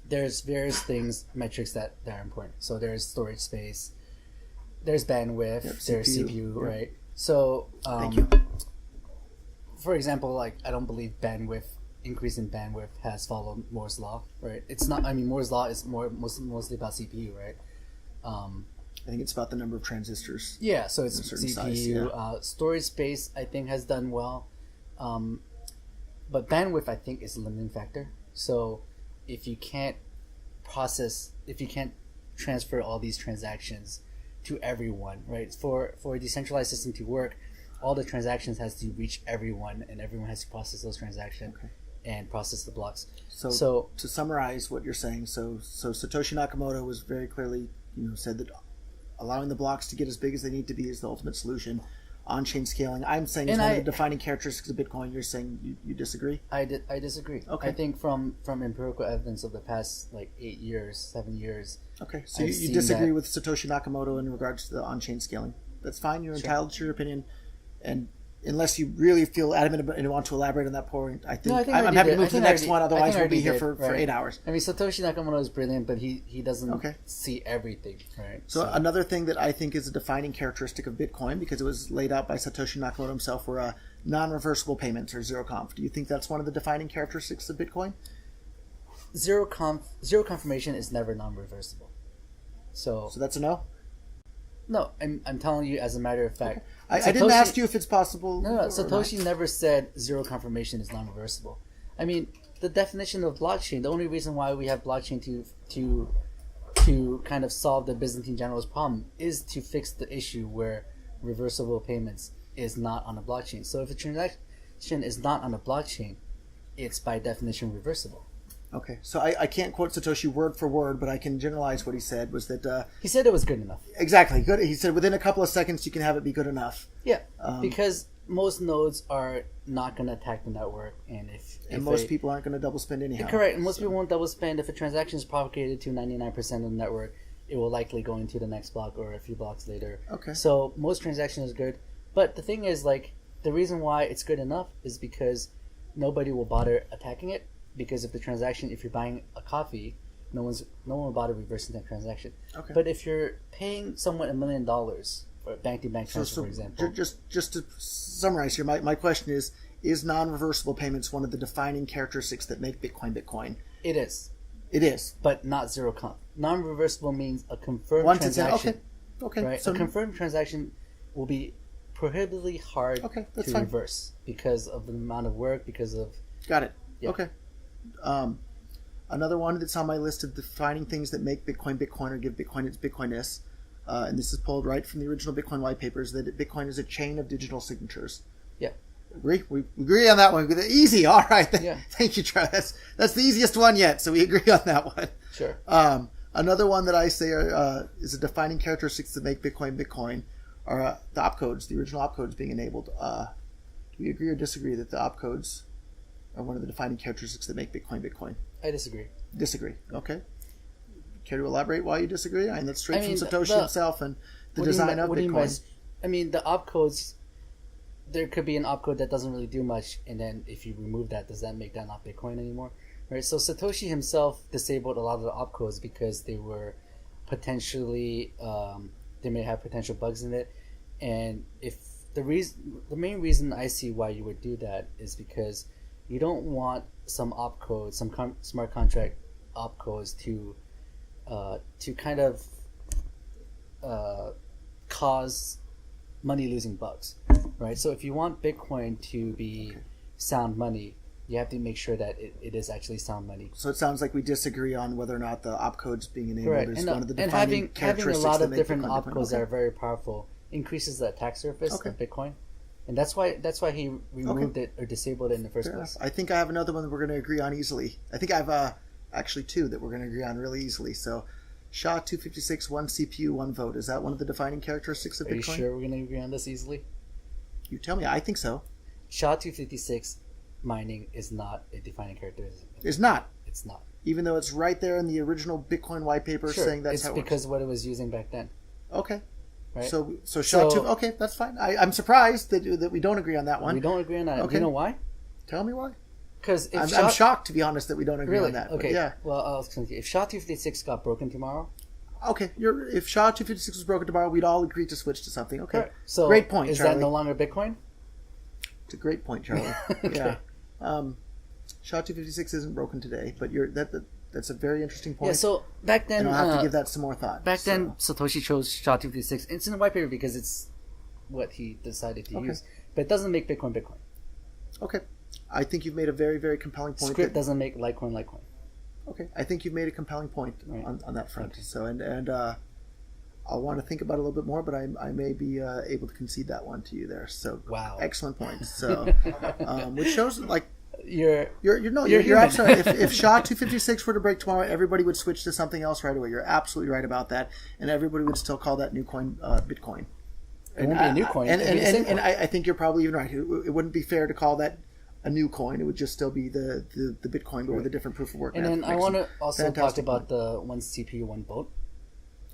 there's various metrics that are important. So there's storage space, there's bandwidth, there's CPU, right? So thank you. For example, like I don't believe increase in bandwidth has followed Moore's law, right? It's not. I mean, Moore's law is mostly about CPU, right? I think it's about the number of transistors. Yeah, so it's CPU. Size, yeah. Storage space, I think, has done well, but bandwidth, I think, is a limiting factor. So if you can't transfer all these transactions to everyone, right? For a decentralized system to work, all the transactions has to reach everyone, and everyone has to process those transactions. Okay. And process the blocks. So to summarize what you're saying, so Satoshi Nakamoto was very clearly, said that allowing the blocks to get as big as they need to be is the ultimate solution. On-chain scaling, I'm saying, is one of the defining characteristics of Bitcoin. You're saying you disagree? I disagree. Okay. I think from empirical evidence of the past 7 years. Okay, so you disagree with Satoshi Nakamoto in regards to the on-chain scaling. That's fine. You're entitled to your opinion, and unless you really feel adamant and want to elaborate on that point, I'm happy to move to the next one. Otherwise, we'll be here for 8 hours. I mean, Satoshi Nakamoto is brilliant, but he doesn't see everything, right? So another thing that I think is a defining characteristic of Bitcoin, because it was laid out by Satoshi Nakamoto himself, were non-reversible payments, or zero conf. Do you think that's one of the defining characteristics of Bitcoin? Zero confirmation is never non-reversible. So that's a no? No, I'm telling you as a matter of fact. I didn't ask you if it's possible. No, Satoshi never said zero confirmation is non-reversible. I mean, the definition of blockchain, the only reason why we have blockchain to kind of solve the Byzantine generals problem is to fix the issue where reversible payments is not on a blockchain. So if a transaction is not on a blockchain, it's by definition reversible. Okay, so I can't quote Satoshi word for word, but I can generalize what he said was that... he said it was good enough. Exactly. Good. He said within a couple of seconds you can have it be good enough. Yeah, because most nodes are not going to attack the network. And most people aren't going to double spend anyhow. Correct, and most people won't double spend. If a transaction is propagated to 99% of the network, it will likely go into the next block or a few blocks later. Okay. So most transactions is good. But the thing is, the reason why it's good enough is because nobody will bother attacking it. Because if you're buying a coffee, no one will bother reversing that transaction. Okay. But if you're paying someone $1 million for a bank-to-bank transfer, for example, just to summarize here, my question is non-reversible payments one of the defining characteristics that make Bitcoin Bitcoin? It is. It is, but not zero conf. Non-reversible means a confirmed transaction. Okay. Right. So a confirmed transaction will be prohibitively hard to reverse because of the amount of work. Because of got it. Yeah. Okay. Another one that's on my list of defining things that make Bitcoin Bitcoin or give Bitcoin its Bitcoinness. and this is pulled right from the original Bitcoin white papers, that Bitcoin is a chain of digital signatures. Yeah. Agree? We agree on that one. Easy. All right. Yeah. Thank you, Charlie. That's the easiest one yet, so we agree on that one. Sure. Another one that I say is a defining characteristics that make Bitcoin Bitcoin are the opcodes, the original opcodes being enabled. Do we agree or disagree that the opcodes are one of the defining characteristics that make Bitcoin Bitcoin? I disagree. Disagree. Okay. Care to elaborate why you disagree? I mean, that's straight from Satoshi himself and the design of Bitcoin. The opcodes, there could be an opcode that doesn't really do much, and then if you remove that, does that make that not Bitcoin anymore? Right. So Satoshi himself disabled a lot of the opcodes because they were potentially they may have potential bugs in it, and if the main reason I see why you would do that is because you don't want some opcodes, smart contract opcodes to kind of cause money losing bugs, right? So if you want Bitcoin to be sound money, you have to make sure that it is actually sound money. So it sounds like we disagree on whether or not the opcodes being enabled Correct. is one of the defining characteristics. And having a lot of different Bitcoin opcodes that are very powerful increases the attack surface of Bitcoin, and that's why he removed it or disabled it in the first place. I think I have another one that we're going to agree on easily. I think I have actually two that we're going to agree on really easily. So SHA-256, one CPU, one vote. Is that one of the defining characteristics of Bitcoin? Are you sure we're going to agree on this easily? You tell me. I think so. SHA-256 mining is not a defining characteristic. It's not. It's not. Even though it's right there in the original Bitcoin white paper saying that's how it works. It's because what it was using back then. Okay. Right? So SHA-2... Okay, that's fine. I'm surprised that we don't agree on that one. We don't agree on that. Okay. Do you know why? Tell me why. Because I'm shocked, to be honest, that we don't agree on that. Okay. Yeah. Well, I'll explain to you. If SHA-256 got broken tomorrow... Okay. If SHA-256 was broken tomorrow, we'd all agree to switch to something. Okay. Correct. So great point, is Charlie. that no longer Bitcoin? It's a great point, Charlie. Okay. Yeah. SHA-256 isn't broken today, but that's a very interesting point. Yeah, so back then... And I'll have to give that some more thought. Then, Satoshi chose SHA-256. It's in the white paper because it's what he decided to use. But it doesn't make Bitcoin Bitcoin. Okay. I think you've made a very, very compelling point. Script doesn't make Litecoin Litecoin. Okay. I think you've made a compelling point on that front. Okay. So, and I'll want to think about it a little bit more, but I may be able to concede that one to you there. So, wow. Excellent point. So, which shows, like, You're absolutely right. If SHA-256 were to break tomorrow, everybody would switch to something else right away. You're absolutely right about that, and everybody would still call that new coin Bitcoin. It wouldn't be a new coin. And I think you're probably even right. It wouldn't be fair to call that a new coin. It would just still be the Bitcoin, but with a different proof of work. And then I want to also talk about the one CPU, one vote.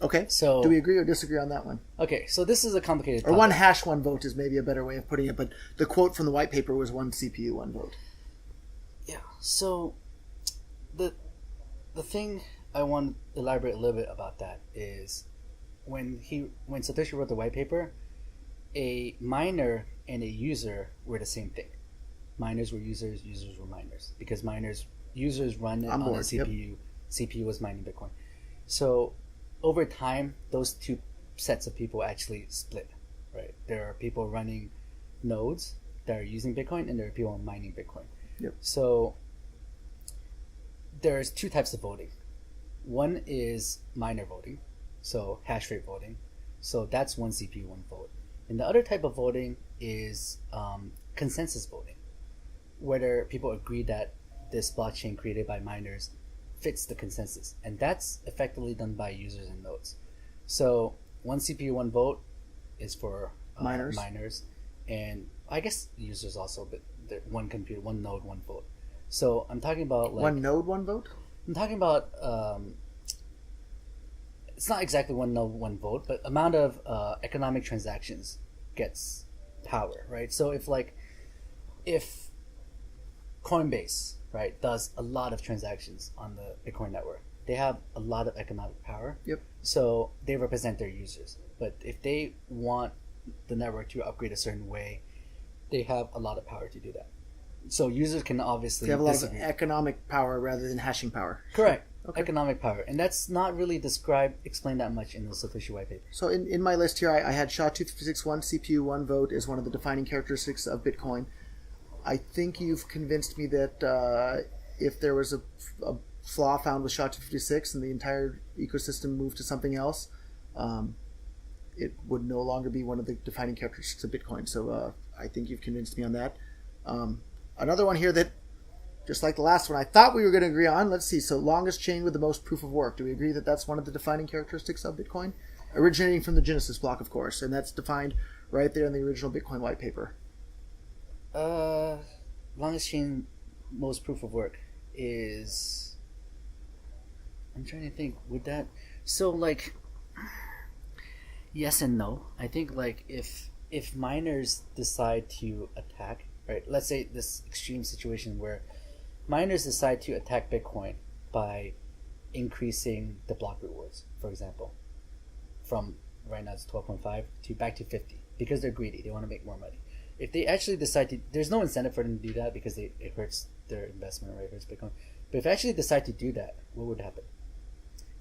Okay. So do we agree or disagree on that one? Okay. So this is a complicated topic. Or one hash, one vote is maybe a better way of putting it. But the quote from the white paper was one CPU, one vote. Yeah. So the thing I want to elaborate a little bit about that is when Satoshi wrote the white paper, a miner and a user were the same thing. Miners were users, users were miners, because users run it on the CPU. Yep. CPU was mining Bitcoin. So over time, those two sets of people actually split. Right? There are people running nodes that are using Bitcoin, and there are people mining Bitcoin. Yep. So there's two types of voting. One is miner voting, so hash rate voting. So that's one CPU, one vote. And the other type of voting is consensus voting, whether people agree that this blockchain created by miners fits the consensus. And that's effectively done by users and nodes. So one CPU, one vote is for miners. And I guess users also, but one computer, one node, one vote. So I'm talking about like... One node, one vote? I'm talking about... it's not exactly one node, one vote, but amount of economic transactions gets power, right? So if Coinbase, right, does a lot of transactions on the Bitcoin network, they have a lot of economic power. Yep. So they represent their users. But if they want the network to upgrade a certain way, they have a lot of power to do that. So users can obviously... They have a lot of economic power rather than hashing power. Correct. Okay. Economic power. And that's not really explained that much in the Satoshi white paper. So in my list here, I had SHA-256, one CPU, one vote is one of the defining characteristics of Bitcoin. I think you've convinced me that if there was a flaw found with SHA-256 and the entire ecosystem moved to something else, it would no longer be one of the defining characteristics of Bitcoin. So I think you've convinced me on that. Another one here that, just like the last one, I thought we were going to agree on. Let's see. So longest chain with the most proof of work. Do we agree that that's one of the defining characteristics of Bitcoin? Originating from the Genesis block, of course. And that's defined right there in the original Bitcoin white paper. Longest chain, most proof of work is... I'm trying to think. Would that... So, like... Yes and no. I think, like, if miners decide to attack... Right, let's say this extreme situation where miners decide to attack Bitcoin by increasing the block rewards, for example, from right now it's 12.5 to back to 50 because they're greedy. They want to make more money. If they actually decide to, there's no incentive for them to do that because it hurts their investment, right? It hurts Bitcoin. But if they actually decide to do that, what would happen?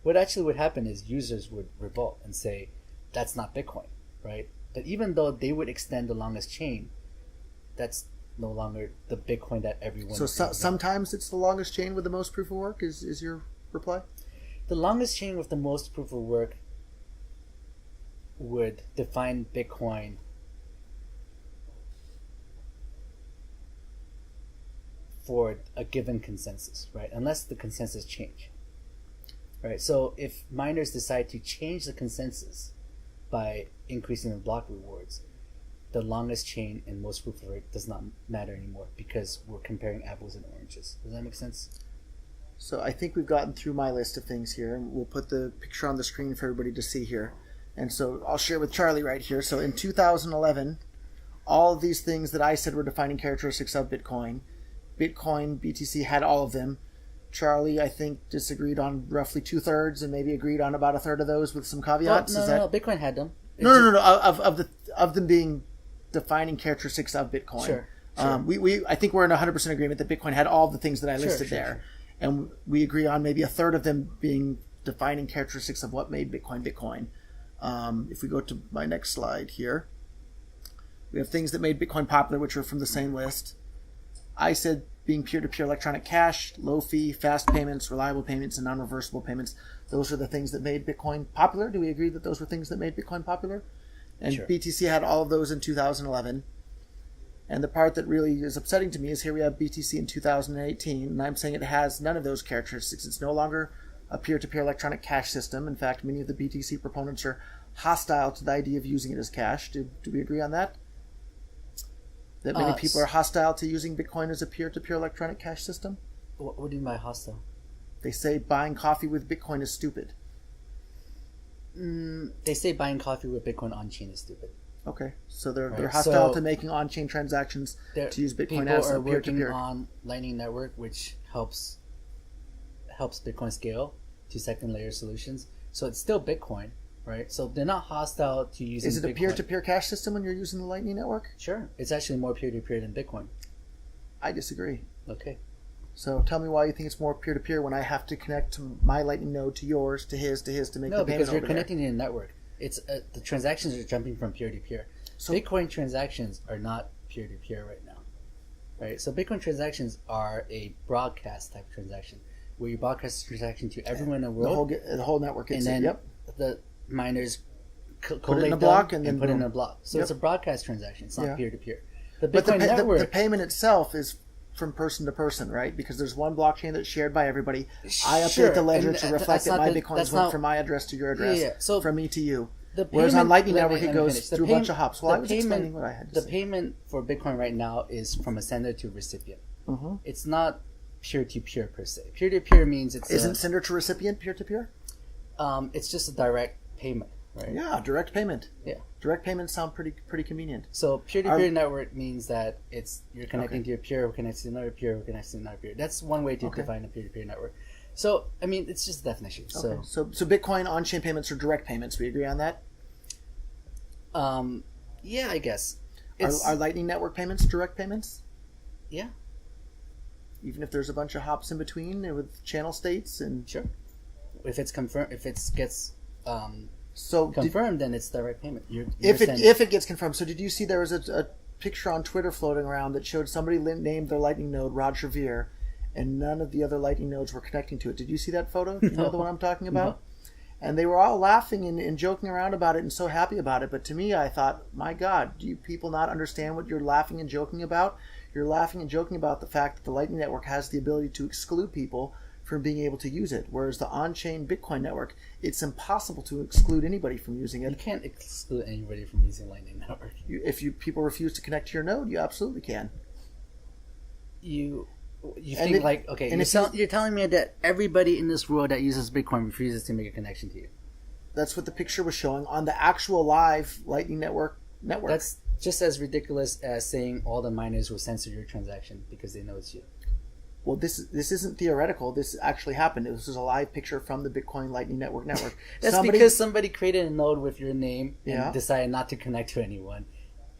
What actually would happen is users would revolt and say, that's not Bitcoin, right? But even though they would extend the longest chain, that's no longer the Bitcoin that everyone... So sometimes it's the longest chain with the most proof of work, is your reply? The longest chain with the most proof of work would define Bitcoin for a given consensus, right? Unless the consensus change, right? So if miners decide to change the consensus by increasing the block rewards, the longest chain and most proof of work does not matter anymore because we're comparing apples and oranges. Does that make sense? So I think we've gotten through my list of things here, and we'll put the picture on the screen for everybody to see here. And so I'll share with Charlie right here. So in 2011, all of these things that I said were defining characteristics of Bitcoin, BTC had all of them. Charlie, I think, disagreed on roughly 2/3 and maybe agreed on about 1/3 of those with some caveats. No, Bitcoin had them. No. Of them being defining characteristics of Bitcoin. Sure. I think we're in 100% agreement that Bitcoin had all the things that I listed there. Sure. And we agree on maybe 1/3 of them being defining characteristics of what made Bitcoin Bitcoin. If we go to my next slide here, we have things that made Bitcoin popular, which are from the same list. I said being peer-to-peer electronic cash, low fee, fast payments, reliable payments, and non-reversible payments. Those are the things that made Bitcoin popular. Do we agree that those were things that made Bitcoin popular? And sure. BTC had all of those in 2011. And the part that really is upsetting to me is here we have BTC in 2018, and I'm saying it has none of those characteristics. It's no longer a peer-to-peer electronic cash system. In fact, many of the BTC proponents are hostile to the idea of using it as cash. Do we agree on that? That many people are hostile to using Bitcoin as a peer-to-peer electronic cash system? What do you mean by hostile? They say buying coffee with Bitcoin is stupid. They say buying coffee with Bitcoin on-chain is stupid. Okay, so they're hostile to making on-chain transactions to use Bitcoin as a peer-to-peer. People are working on Lightning Network, which helps Bitcoin scale to second-layer solutions. So it's still Bitcoin, right? So they're not hostile to using Bitcoin. Is it a peer-to-peer cash system when you're using the Lightning Network? Sure. It's actually more peer-to-peer than Bitcoin. I disagree. Okay. So tell me why you think it's more peer-to-peer when I have to connect to my Lightning node to yours, to his, to make the payment. No, because you're connecting to a network. It's the transactions are jumping from peer-to-peer. So Bitcoin transactions are not peer-to-peer right now, right? So Bitcoin transactions are a broadcast type transaction where you broadcast a transaction to everyone in the world. The whole network gets and then the miners collate in a block and put it in a block. So it's a broadcast transaction. It's not peer-to-peer. The the payment itself is from person to person, right? Because there's one blockchain that's shared by everybody. I update the ledger to reflect that my Bitcoins went from my address to your address, so from me to you. Whereas on Lightning Network, it goes through a bunch of hops. Well, I was explaining what I had to say. The payment for Bitcoin right now is from a sender to recipient. Mm-hmm. It's not peer-to-peer per se. Peer-to-peer means it's... Isn't sender to recipient peer-to-peer? It's just a direct payment, right? Yeah, direct payment. Yeah. Direct payments sound pretty convenient. So peer-to-peer network means that you're connecting to your peer, who connects to another peer, who connects to another peer. That's one way to define a peer-to-peer network. So, I mean, it's just a definition. Okay. So Bitcoin on-chain payments are direct payments. We agree on that? Yeah, I guess. Are Lightning Network payments direct payments? Yeah. Even if there's a bunch of hops in between with channel states and... Sure. If it's confirmed, if it gets... confirmed, then it's direct payment. If it gets confirmed. So did you see there was a picture on Twitter floating around that showed somebody named their Lightning node Roger Ver, and none of the other Lightning nodes were connecting to it? Did you see that photo? Do you know the one I'm talking about? And they were all laughing and joking around about it and so happy about it. But to me, I thought, my God, do you people not understand what you're laughing and joking about? You're laughing and joking about the fact that the Lightning Network has the ability to exclude people from being able to use it. Whereas the on-chain Bitcoin network, it's impossible to exclude anybody from using it. You can't exclude anybody from using Lightning Network. If people refuse to connect to your node, you absolutely can. You think like, okay, you're telling me that everybody in this world that uses Bitcoin refuses to make a connection to you. That's what the picture was showing on the actual live Lightning Network. That's just as ridiculous as saying all the miners will censor your transaction because they know it's you. Well, this isn't theoretical. This actually happened. This is a live picture from the Bitcoin Lightning Network. That's because somebody created a node with your name and decided not to connect to anyone,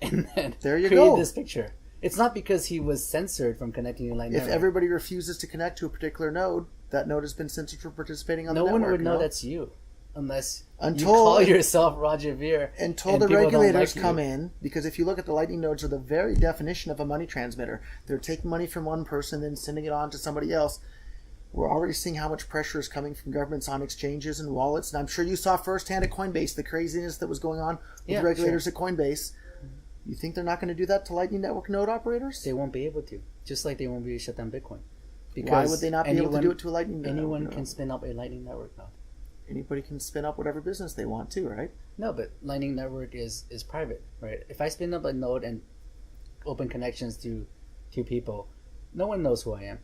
and then created this picture. It's not because he was censored from connecting to Lightning Network. If everybody refuses to connect to a particular node, that node has been censored from participating on the network. No one would know that's you. Unless you call yourself Roger Ver. Until the regulators come in, because if you look at the Lightning nodes, are the very definition of a money transmitter. They're taking money from one person, then sending it on to somebody else. We're already seeing how much pressure is coming from governments on exchanges and wallets. And I'm sure you saw firsthand at Coinbase the craziness that was going on with regulators at Coinbase. You think they're not going to do that to Lightning Network node operators? They won't be able to. Just like they won't be able to shut down Bitcoin. Because why would they not be able to do it to a Lightning node? Anyone can spin up a Lightning Network node. Anybody can spin up whatever business they want to, right? No, but Lightning Network is private, right? If I spin up a node and open connections to people, no one knows who I am.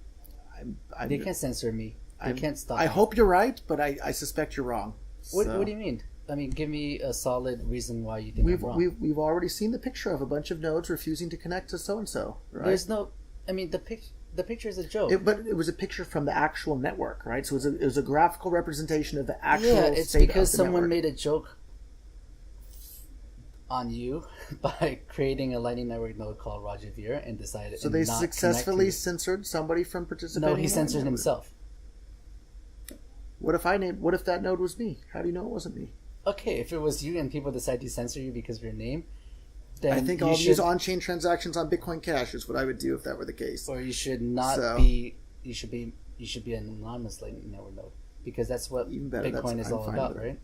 They can't censor me. They can't stop me. I hope you're right, but I suspect you're wrong. What do you mean? I mean, give me a solid reason why you think I'm wrong. We've already seen the picture of a bunch of nodes refusing to connect to so-and-so, right? There's no... I mean, the picture is a joke. But it was a picture from the actual network, right? So it was a graphical representation of the actual state of the network. Yeah, it's because someone made a joke on you by creating a Lightning Network node called Roger Ver and decided so they successfully censored somebody from participating. No, he censored himself. What if that node was me? How do you know it wasn't me? Okay, if it was you and people decide to censor you because of your name, then I think I'll use on-chain transactions on Bitcoin Cash is what I would do if that were the case. Or you should not be. You should be an anonymous Lightning Network node because that's what Bitcoin is all about, right?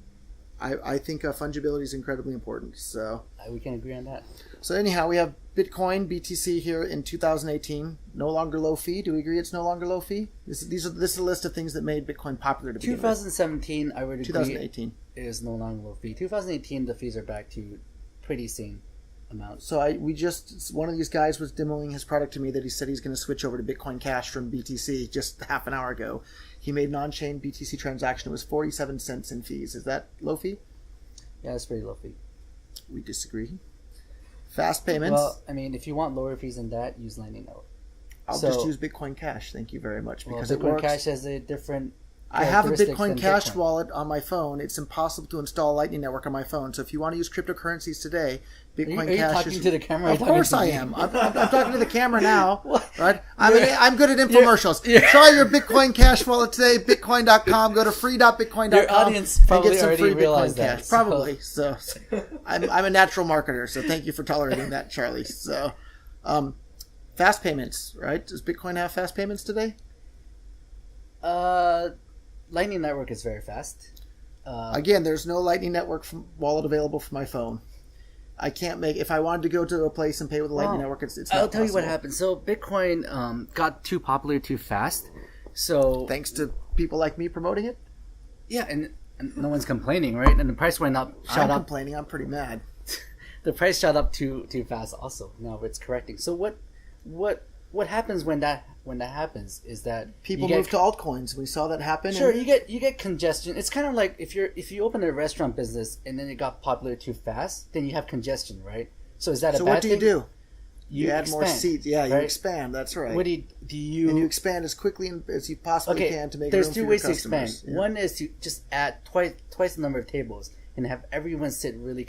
I think fungibility is incredibly important. So we can agree on that. So anyhow, we have Bitcoin BTC here in 2018, no longer low fee. Do we agree it's no longer low fee? This is a list of things that made Bitcoin popular to begin with. 2017, I would agree. 2018 is no longer low fee. 2018, the fees are back to pretty sane amount. So one of these guys was demoing his product to me that he said he's going to switch over to Bitcoin Cash from BTC just half an hour ago. He made an on-chain BTC transaction. It was 47 cents in fees. Is that low fee? Yeah, it's pretty low fee. We disagree. Fast payments. Well, I mean, if you want lower fees than that, use Lightning Network. I'll just use Bitcoin Cash. Thank you very much because it works. Bitcoin Cash has a different. I have a Bitcoin Cash wallet on my phone. It's impossible to install Lightning Network on my phone. So if you want to use cryptocurrencies today, Bitcoin Cash. Are you talking to the camera? Of course I am. I'm talking to the camera now. Right? I'm good at infomercials. Try your Bitcoin Cash wallet today. Bitcoin.com. Go to free.bitcoin.com. Your audience probably and get some free Bitcoin Cash. That, probably. So I'm a natural marketer. So thank you for tolerating that, Charlie. So fast payments, right? Does Bitcoin have fast payments today? Lightning Network is very fast. Again, there's no Lightning Network wallet available for my phone. I can't make... If I wanted to go to a place and pay with a Lightning Network, it's not I'll tell you what happened. So Bitcoin got too popular too fast. So thanks to people like me promoting it? Yeah, and no one's complaining, right? And the price went up. I'm complaining. I'm pretty mad. The price shot up too fast also. Now it's correcting. So what happens when that happens is that people move to altcoins. We saw that happen. Sure, you get congestion. It's kind of like if you open a restaurant business and then it got popular too fast, then you have congestion, right? So is that a bad thing? So what do you do? You add more seats. Yeah, you expand. That's right. What do you? And you expand as quickly as you possibly can to make room for your customers. There's two ways to expand. Yeah. One is to just add twice the number of tables and have everyone sit really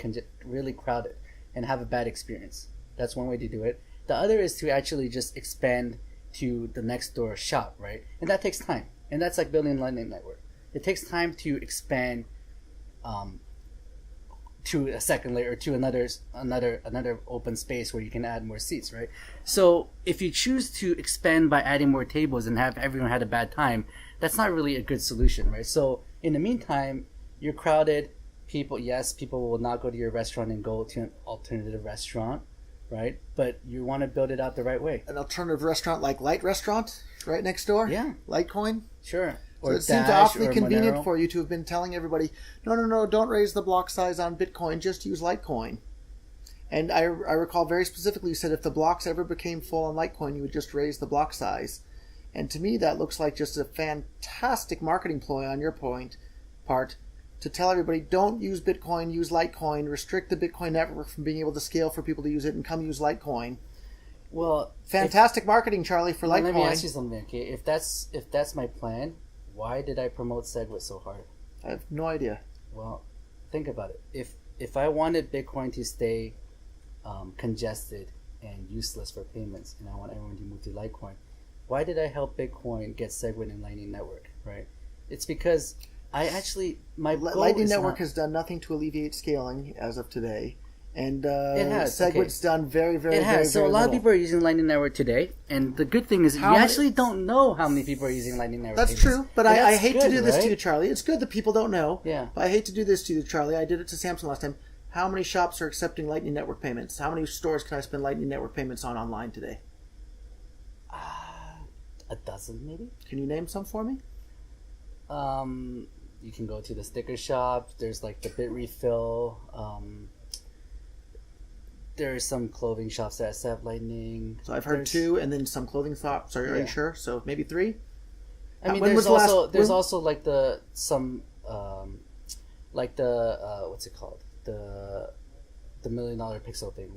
crowded and have a bad experience. That's one way to do it. The other is to actually just expand to the next door shop, right? And that takes time. And that's like building a Lightning Network. It takes time to expand to a second layer or to another open space where you can add more seats, right? So if you choose to expand by adding more tables and have everyone had a bad time, that's not really a good solution, right? So in the meantime, you're crowded. People will not go to your restaurant and go to an alternative restaurant, right? But you want to build it out the right way. An alternative restaurant like Light Restaurant right next door? Yeah. Litecoin? Sure. So it seems awfully convenient for you to have been telling everybody, no, don't raise the block size on Bitcoin, just use Litecoin. And I recall very specifically you said if the blocks ever became full on Litecoin, you would just raise the block size. And to me, that looks like just a fantastic marketing ploy on your part to tell everybody, don't use Bitcoin, use Litecoin, restrict the Bitcoin network from being able to scale for people to use it, and come use Litecoin. Well, fantastic marketing, Charlie, for Litecoin. Let me ask you something, okay? If that's my plan, why did I promote SegWit so hard? I have no idea. Well, think about it. If I wanted Bitcoin to stay congested and useless for payments, and I want everyone to move to Litecoin, why did I help Bitcoin get SegWit and Lightning Network? Right? It's because my goal Lightning Network has done nothing to alleviate scaling as of today. And it has. SegWit's done very, very, it has. very, so very a lot little. of people are using Lightning Network today, and the good thing is you actually don't know how many people are using Lightning Network. That's true, but I hate to do this to you, Charlie. It's good that people don't know. Yeah. But I hate to do this to you, Charlie. I did it to Samson last time. How many shops are accepting Lightning Network payments? How many stores can I spend Lightning Network payments on online today? A dozen, maybe. Can you name some for me? You can go to the sticker shop. There's like the Bit Refill. There are some clothing shops that accept Lightning. So I've heard 2, and then some clothing shops. Are you sure? So maybe 3. I mean, there's also like what's it called? The $1 million pixel thing.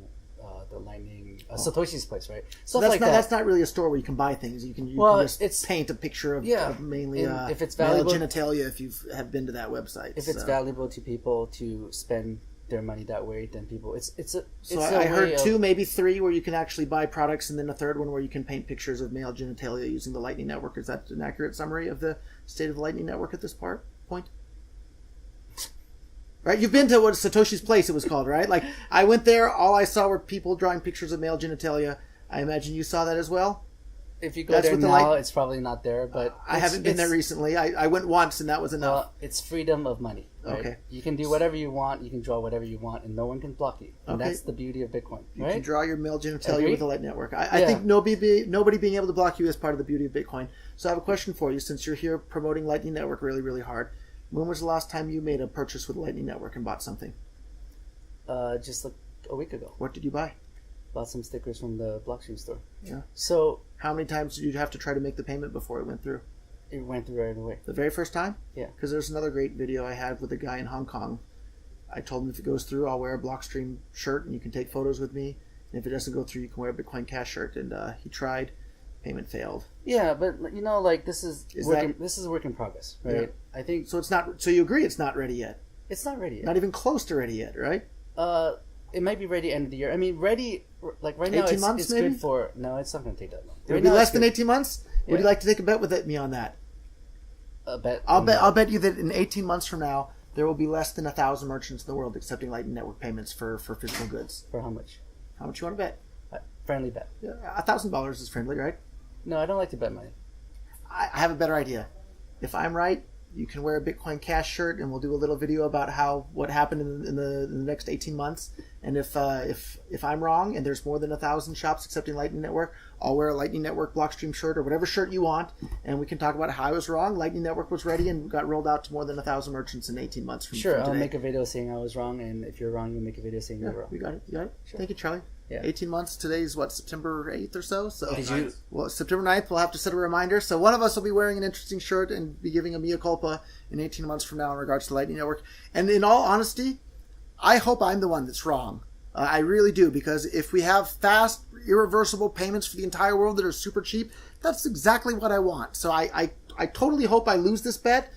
The Lightning Satoshi's place, right? So that's not really a store where you can buy things. You can just paint a picture of mainly if it's valuable, male genitalia if you have been to that website. If it's valuable to people to spend their money that way, then people I heard 2, maybe 3 where you can actually buy products, and then a third one where you can paint pictures of male genitalia using the Lightning Network. Is that an accurate summary of the state of the Lightning Network at this point? Right, you've been to what Satoshi's place it was called, right? Like, I went there, all I saw were people drawing pictures of male genitalia. I imagine you saw that as well? If you go there now, it's probably not there, but... I haven't been there recently. I went once, and that was enough. Well, it's freedom of money, right? Okay. You can do whatever you want, you can draw whatever you want, and no one can block you. And that's the beauty of Bitcoin, right? You can draw your male genitalia with the Lightning Network. I think nobody being able to block you is part of the beauty of Bitcoin. So I have a question for you, since you're here promoting Lightning Network really, really hard. When was the last time you made a purchase with Lightning Network and bought something? Just like a week ago. What did you buy? Bought some stickers from the blockchain store. Yeah. So how many times did you have to try to make the payment before it went through? It went through right away. The very first time? Yeah. Because there's another great video I had with a guy in Hong Kong. I told him if it goes through, I'll wear a Blockstream shirt and you can take photos with me. And if it doesn't go through, you can wear a Bitcoin Cash shirt. And he tried. Payment failed. Yeah, but this is a work in progress, right? Yeah. I think so. It's not. So you agree it's not ready yet? It's not ready yet. Not even close to ready yet, right? It might be ready end of the year. I mean, ready like right now. 18 months, it's maybe? Good for. No, it's not going to take that long. It'll be less than 18 months. Yeah. Would you like to take a bet with me on that? A bet. I'll bet you that in 18 months from now there will be less than 1,000 merchants in the world accepting Lightning Network payments for physical goods. For how much? How much you want to bet? Friendly bet. Yeah, $1,000 is friendly, right? No, I don't like to bet money. I have a better idea. If I'm right, you can wear a Bitcoin Cash shirt, and we'll do a little video about what happened in the next 18 months. And if I'm wrong, and there's more than 1,000 shops accepting Lightning Network, I'll wear a Lightning Network Blockstream shirt or whatever shirt you want, and we can talk about how I was wrong. Lightning Network was ready and got rolled out to more than 1,000 merchants in 18 months from today. I'll make a video saying I was wrong, and if you're wrong, you'll make a video saying you're wrong. You got it. Sure. Thank you, Charlie. Yeah. 18 months. Today's September 8th or so? September 9th, we'll have to set a reminder. So one of us will be wearing an interesting shirt and be giving a mea culpa in 18 months from now in regards to Lightning Network. And in all honesty, I hope I'm the one that's wrong. I really do, because if we have fast, irreversible payments for the entire world that are super cheap, that's exactly what I want. So I totally hope I lose this bet.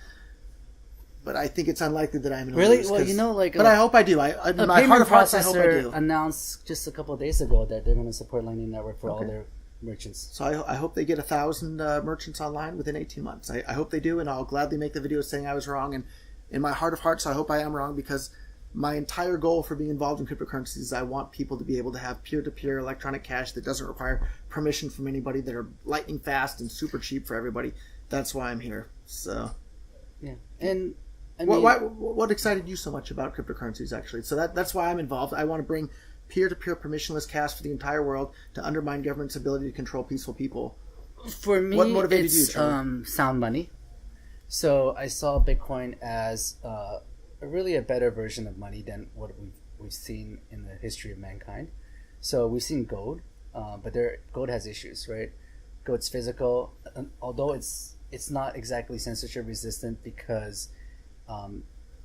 But I think it's unlikely that I'm going to lose. Really? Well, but I hope I do. In my heart of hearts, I hope I do. Announced just a couple of days ago that they're going to support Lightning Network for all their merchants. So I hope they get 1,000 merchants online within 18 months. I hope they do, and I'll gladly make the video saying I was wrong. And in my heart of hearts, I hope I am wrong, because my entire goal for being involved in cryptocurrencies is I want people to be able to have peer-to-peer electronic cash that doesn't require permission from anybody, that are lightning fast and super cheap for everybody. That's why I'm here. So, yeah, and What excited you so much about cryptocurrencies, actually? So that's why I'm involved. I want to bring peer-to-peer permissionless cash for the entire world to undermine government's ability to control peaceful people. For me, what motivated you, sound money. So I saw Bitcoin as really a better version of money than what we've seen in the history of mankind. So we've seen gold, but gold has issues, right? Gold's physical, although it's not exactly censorship resistant because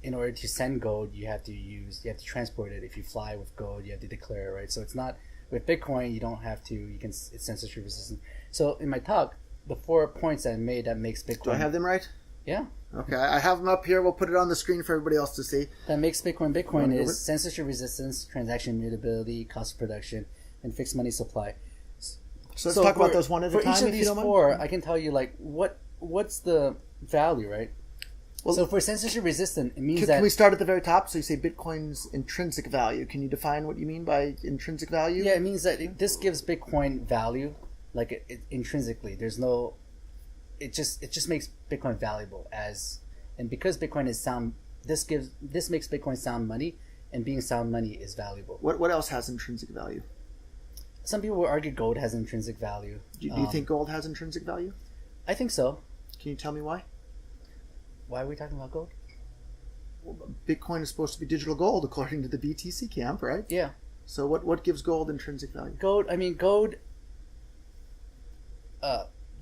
in order to send gold, you have to transport it. If you fly with gold, you have to declare it, right? So it's not with Bitcoin. You don't have to. It's censorship resistant. So in my talk, the 4 points I made that makes Bitcoin. Do I have them right? Yeah. Okay, I have them up here. We'll put it on the screen for everybody else to see. That makes Bitcoin is censorship resistance, transaction immutability, cost of production, and fixed money supply. So let's talk about those one at a time. For each of these 4, I can tell you what's the value, right? Well, so for censorship resistant, it means Can we start at the very top? So you say Bitcoin's intrinsic value. Can you define what you mean by intrinsic value? Yeah, it means that this gives Bitcoin value, intrinsically. There's no. It just makes Bitcoin valuable and because Bitcoin is sound. This makes Bitcoin sound money, and being sound money is valuable. What else has intrinsic value? Some people will argue gold has intrinsic value. Do you think gold has intrinsic value? I think so. Can you tell me why? Why are we talking about gold? Well, Bitcoin is supposed to be digital gold according to the BTC camp, right? Yeah. So what gives gold intrinsic value? Gold.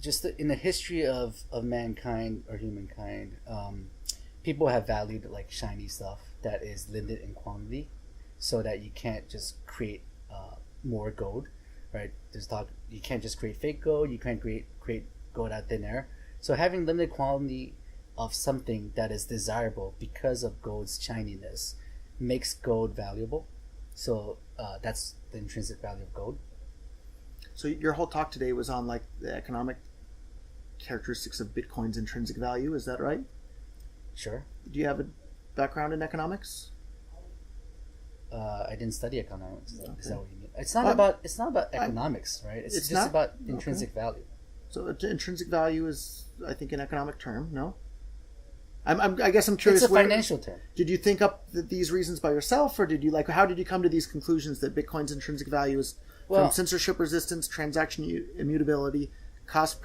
Just in the history of mankind or humankind, people have valued shiny stuff that is limited in quantity, so that you can't just create more gold, right? You can't just create fake gold. You can't create gold out of thin air. So having limited quantity of something that is desirable because of gold's shininess makes gold valuable. So that's the intrinsic value of gold. So your whole talk today was on the economic characteristics of Bitcoin's intrinsic value. Is that right? Sure. Do you have a background in economics? I didn't study economics. Okay. Is that what you mean? It's not about economics, right? It's just not about intrinsic value. So intrinsic value is, I think, an economic term. No. I guess I'm curious. It's a financial term. Did you think up these reasons by yourself, or did you how did you come to these conclusions that Bitcoin's intrinsic value is from censorship resistance, transaction immutability, cost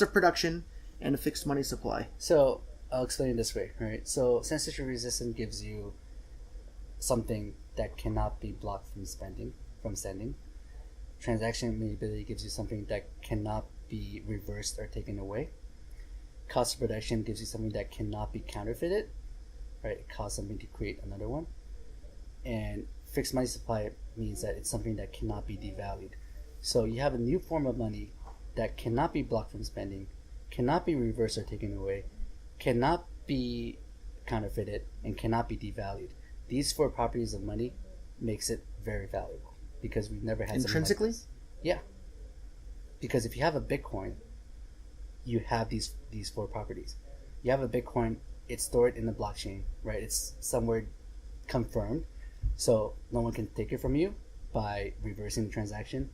of production, and a fixed money supply? So I'll explain it this way, right? So censorship resistance gives you something that cannot be blocked from sending. Transaction immutability gives you something that cannot be reversed or taken away. Cost of production gives you something that cannot be counterfeited, right? It costs something to create another one. And fixed money supply means that it's something that cannot be devalued. So you have a new form of money that cannot be blocked from spending, cannot be reversed or taken away, cannot be counterfeited, and cannot be devalued. These 4 properties of money makes it very valuable because we've never had intrinsically. Like yeah, because if you have a Bitcoin, you have these 4 properties. You have a Bitcoin, it's stored in the blockchain, right? It's somewhere confirmed, so no one can take it from you by reversing the transaction.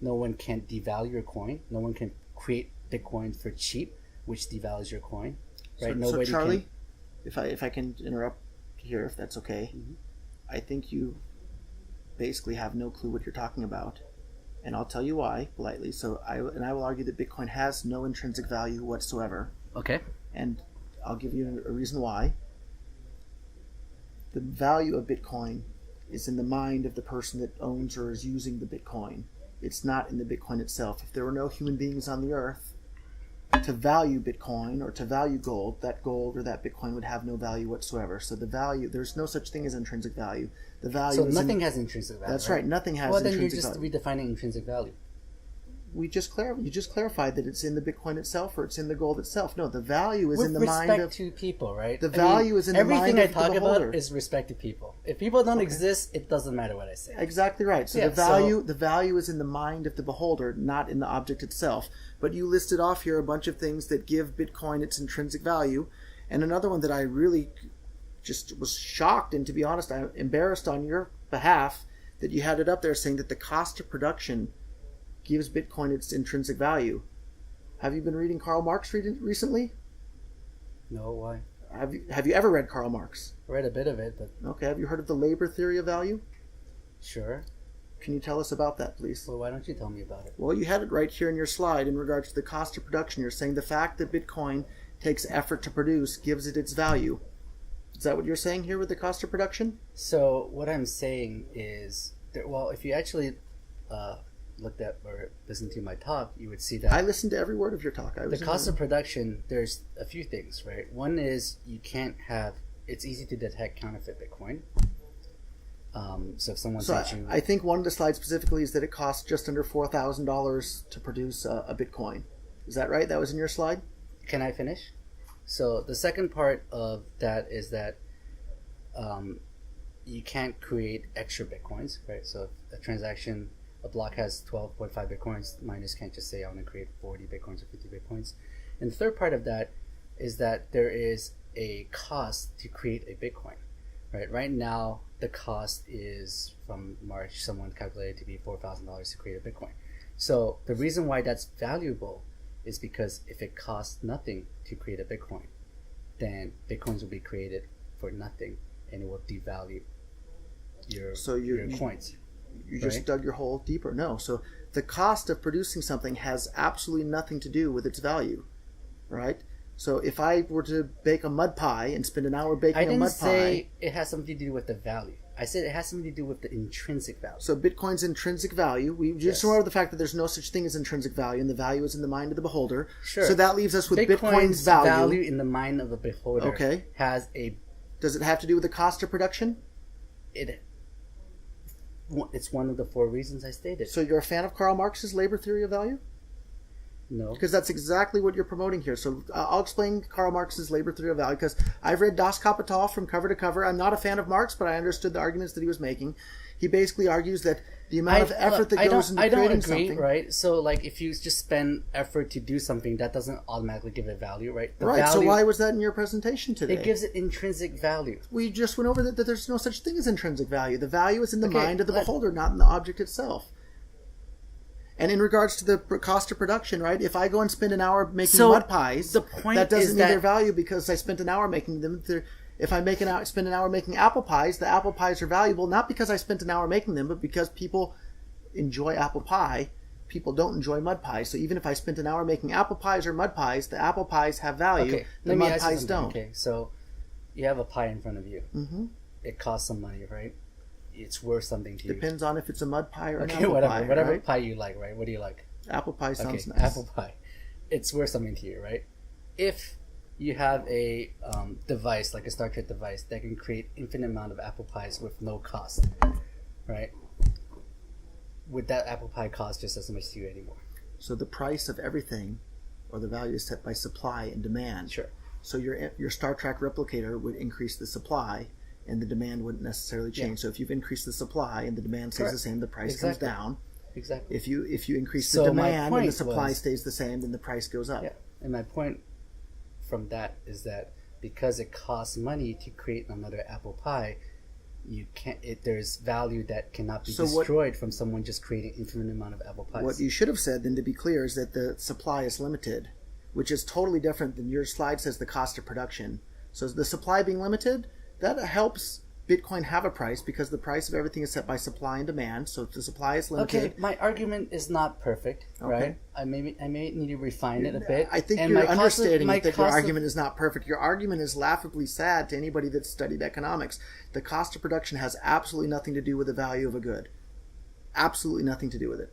No one can devalue your coin. No one can create Bitcoin for cheap, which devalues your coin, right? So Charlie, if I can interrupt here, if that's okay, I think you basically have no clue what you're talking about. And I'll tell you why, politely. So I will argue that Bitcoin has no intrinsic value whatsoever. Okay. And I'll give you a reason why. The value of Bitcoin is in the mind of the person that owns or is using the Bitcoin. It's not in the Bitcoin itself. If there were no human beings on the earth to value Bitcoin or to value gold or that Bitcoin would have no value whatsoever. So the value, there's no such thing as intrinsic value. The value. So nothing has intrinsic value. That's right. Nothing has intrinsic value. Well, then you're just redefining intrinsic value. You just clarified that it's in the Bitcoin itself or it's in the gold itself. No, the value is With in the mind of... respect to people, right? The value is in the mind of the beholder. Everything I talk about is respect to people. If people don't exist, it doesn't matter what I say. Exactly right. So the value is in the mind of the beholder, not in the object itself. But you listed off here a bunch of things that give Bitcoin its intrinsic value. And another one that I really just was shocked, and to be honest, I'm embarrassed on your behalf that you had it up there saying that the cost of production gives Bitcoin its intrinsic value. Have you been reading Karl Marx recently? No, why? Have you ever read Karl Marx? I read a bit of it, but Okay. Have you heard of the labor theory of value? sure. Can you tell us about that, please? Well, why don't you tell me about it? Well, you had it right here in your slide in regards to the cost of production. You're saying the fact that Bitcoin takes effort to produce gives it its value. Is that what you're saying here with the cost of production? So what I'm saying is that, well, if you actually looked at or listened to my talk, you would see that I listened to every word of your talk. the cost of production, there's a few things, right? One is you can't have, it's easy to detect counterfeit Bitcoin. So if someone sends you... I think one of the slides specifically is that it costs just under $4,000 to produce a Bitcoin. Is that right? That was in your slide? Can I finish? So the second part of that is that you can't create extra Bitcoins, right? So if a block has 12.5 Bitcoins, miners can't just say, I want to create 40 Bitcoins or 50 Bitcoins. And the third part of that is that there is a cost to create a Bitcoin, right? Right now, the cost is, from March, someone calculated to be $4,000 to create a Bitcoin. So the reason why that's valuable is because if it costs nothing to create a Bitcoin, then Bitcoins will be created for nothing, and it will devalue your coins. You just dug your hole deeper. No. So the cost of producing something has absolutely nothing to do with its value, right? So if I were to bake a mud pie and spend an hour baking a mud pie... I didn't say it has something to do with the value. I said it has something to do with the intrinsic value. So Bitcoin's intrinsic value. We just remember the fact that there's no such thing as intrinsic value, and the value is in the mind of the beholder. Sure. So that leaves us with Bitcoin's value in the mind of the beholder. Okay. Has a... Does it have to do with the cost of production? It's one of the four reasons I stated. So you're a fan of Karl Marx's labor theory of value? No. Because that's exactly what you're promoting here. So I'll explain Karl Marx's labor theory of value, because I've read Das Kapital from cover to cover. I'm not a fan of Marx, but I understood the arguments that he was making. He basically argues that the amount of effort that goes into creating something... I don't agree, right? So, like, if you just spend effort to do something, that doesn't automatically give it value, right? So why was that in your presentation today? It gives it intrinsic value. We just went over that there's no such thing as intrinsic value. The value is in the mind of the beholder, not in the object itself. And in regards to the cost of production, right? If I go and spend an hour making mud pies, that doesn't mean their value because I spent an hour making them. If I spend an hour making apple pies, the apple pies are valuable not because I spent an hour making them, but because people enjoy apple pie. People don't enjoy mud pies. So even if I spent an hour making apple pies or mud pies, the apple pies have value. Okay, the mud pies don't. Okay, so you have a pie in front of you. Mm-hmm. It costs some money, right? It's worth something to you. Depends on if it's a mud pie or an apple pie. Whatever right? pie you like, right? What do you like? Apple pie sounds nice. Apple pie. It's worth something to you, right? If you have a device, like a Star Trek device, that can create infinite amount of apple pies with no cost, right? Would that apple pie cost just as much to you anymore? So the price of everything, or the value, is set by supply and demand. Sure. So your Star Trek replicator would increase the supply, and the demand wouldn't necessarily change. So if you've increased the supply and the demand stays the same, the price comes down. Exactly. If you increase the demand and the supply stays the same, then the price goes up. Yeah. And my point from that is that because it costs money to create another apple pie, you can't. There's value that cannot be destroyed from someone just creating infinite amount of apple pies. What you should have said, then, to be clear, is that the supply is limited, which is totally different than your slide says the cost of production. So the supply being limited, that helps Bitcoin have a price because the price of everything is set by supply and demand. So if the supply is limited... Okay, my argument is not perfect, right? I may need to refine it a bit. I think you're understating that your argument is not perfect. Your argument is laughably sad to anybody that's studied economics. The cost of production has absolutely nothing to do with the value of a good. Absolutely nothing to do with it.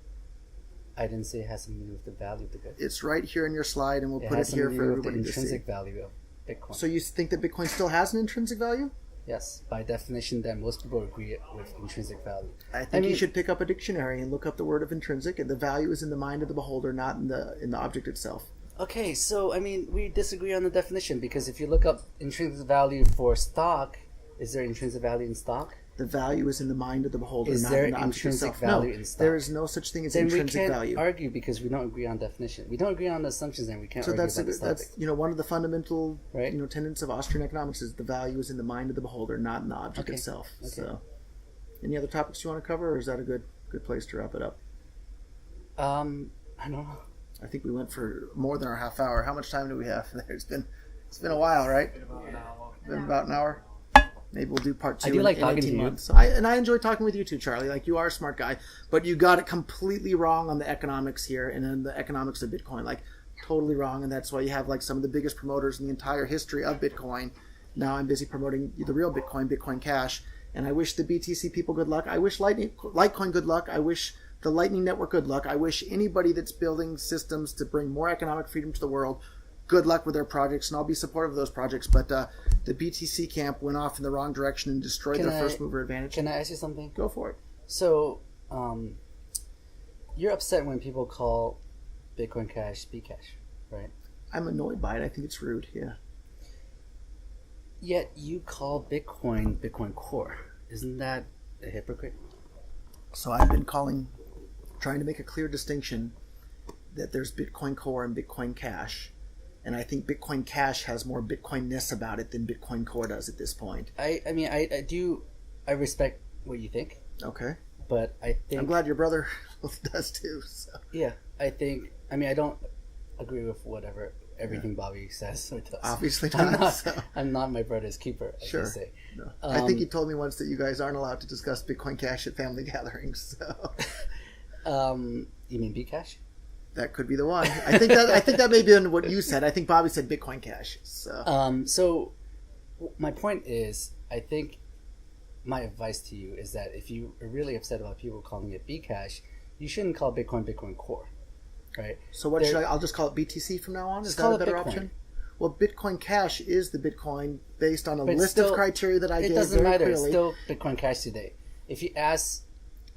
I didn't say it has something to do with the value of the good. It's right here in your slide, and we'll put it here for everybody to see. The intrinsic value of Bitcoin. So you think that Bitcoin still has an intrinsic value? Yes, by definition, then most people agree with intrinsic value. I think you should pick up a dictionary and look up the word of intrinsic, and the value is in the mind of the beholder, not in the object itself. Okay, so we disagree on the definition, because if you look up intrinsic value for stock, is there intrinsic value in stock? The value is in the mind of the beholder, not in the object itself. Is there intrinsic value in stock? There is no such thing as intrinsic value. Then we can't argue because we don't agree on definition. We don't agree on the assumptions, and we can't argue about this topic. That's one of the fundamental tenets of Austrian economics is the value is in the mind of the beholder, not in the object itself. Okay. So, any other topics you want to cover, or is that a good place to wrap it up? I don't know. I think we went for more than our half hour. How much time do we have? It's been It's been a while, right? Been about an hour. Maybe we'll do part 2 I do like talking to you. months. I enjoy talking with you too, Charlie. Like, you are a smart guy, but you got it completely wrong on the economics here and then the economics of Bitcoin. Like, totally wrong, and that's why you have like some of the biggest promoters in the entire history of Bitcoin. Now I'm busy promoting the real Bitcoin, Bitcoin Cash, and I wish the BTC people good luck. I wish Litecoin good luck. I wish the Lightning Network good luck. I wish anybody that's building systems to bring more economic freedom to the world good luck with their projects, and I'll be supportive of those projects. But the BTC camp went off in the wrong direction and destroyed their first mover advantage. Can I ask you something? Go for it. So, you're upset when people call Bitcoin Cash Bcash, right? I'm annoyed by it. I think it's rude. Yeah. Yet you call Bitcoin Bitcoin Core. Isn't that a hypocrite? So I've been trying to make a clear distinction that there's Bitcoin Core and Bitcoin Cash. And I think Bitcoin Cash has more Bitcoin-ness about it than Bitcoin Core does at this point. I respect what you think. Okay. But I think... I'm glad your brother does too. So. Yeah. I don't agree with everything Bobby says or does. Obviously not. I'm not my brother's keeper, as sure. you say. No. I think he told me once that you guys aren't allowed to discuss Bitcoin Cash at family gatherings. So. You mean Bcash? That could be the one. I think that may be what you said. I think Bobby said Bitcoin Cash. So my point is, I think my advice to you is that if you are really upset about people calling it Bcash, you shouldn't call Bitcoin Bitcoin Core, right? So what should I'll just call it BTC from now on? Is that a better option? Well, Bitcoin Cash is the Bitcoin based on a list of criteria that I gave very clearly. It doesn't matter. It's still Bitcoin Cash today. If you ask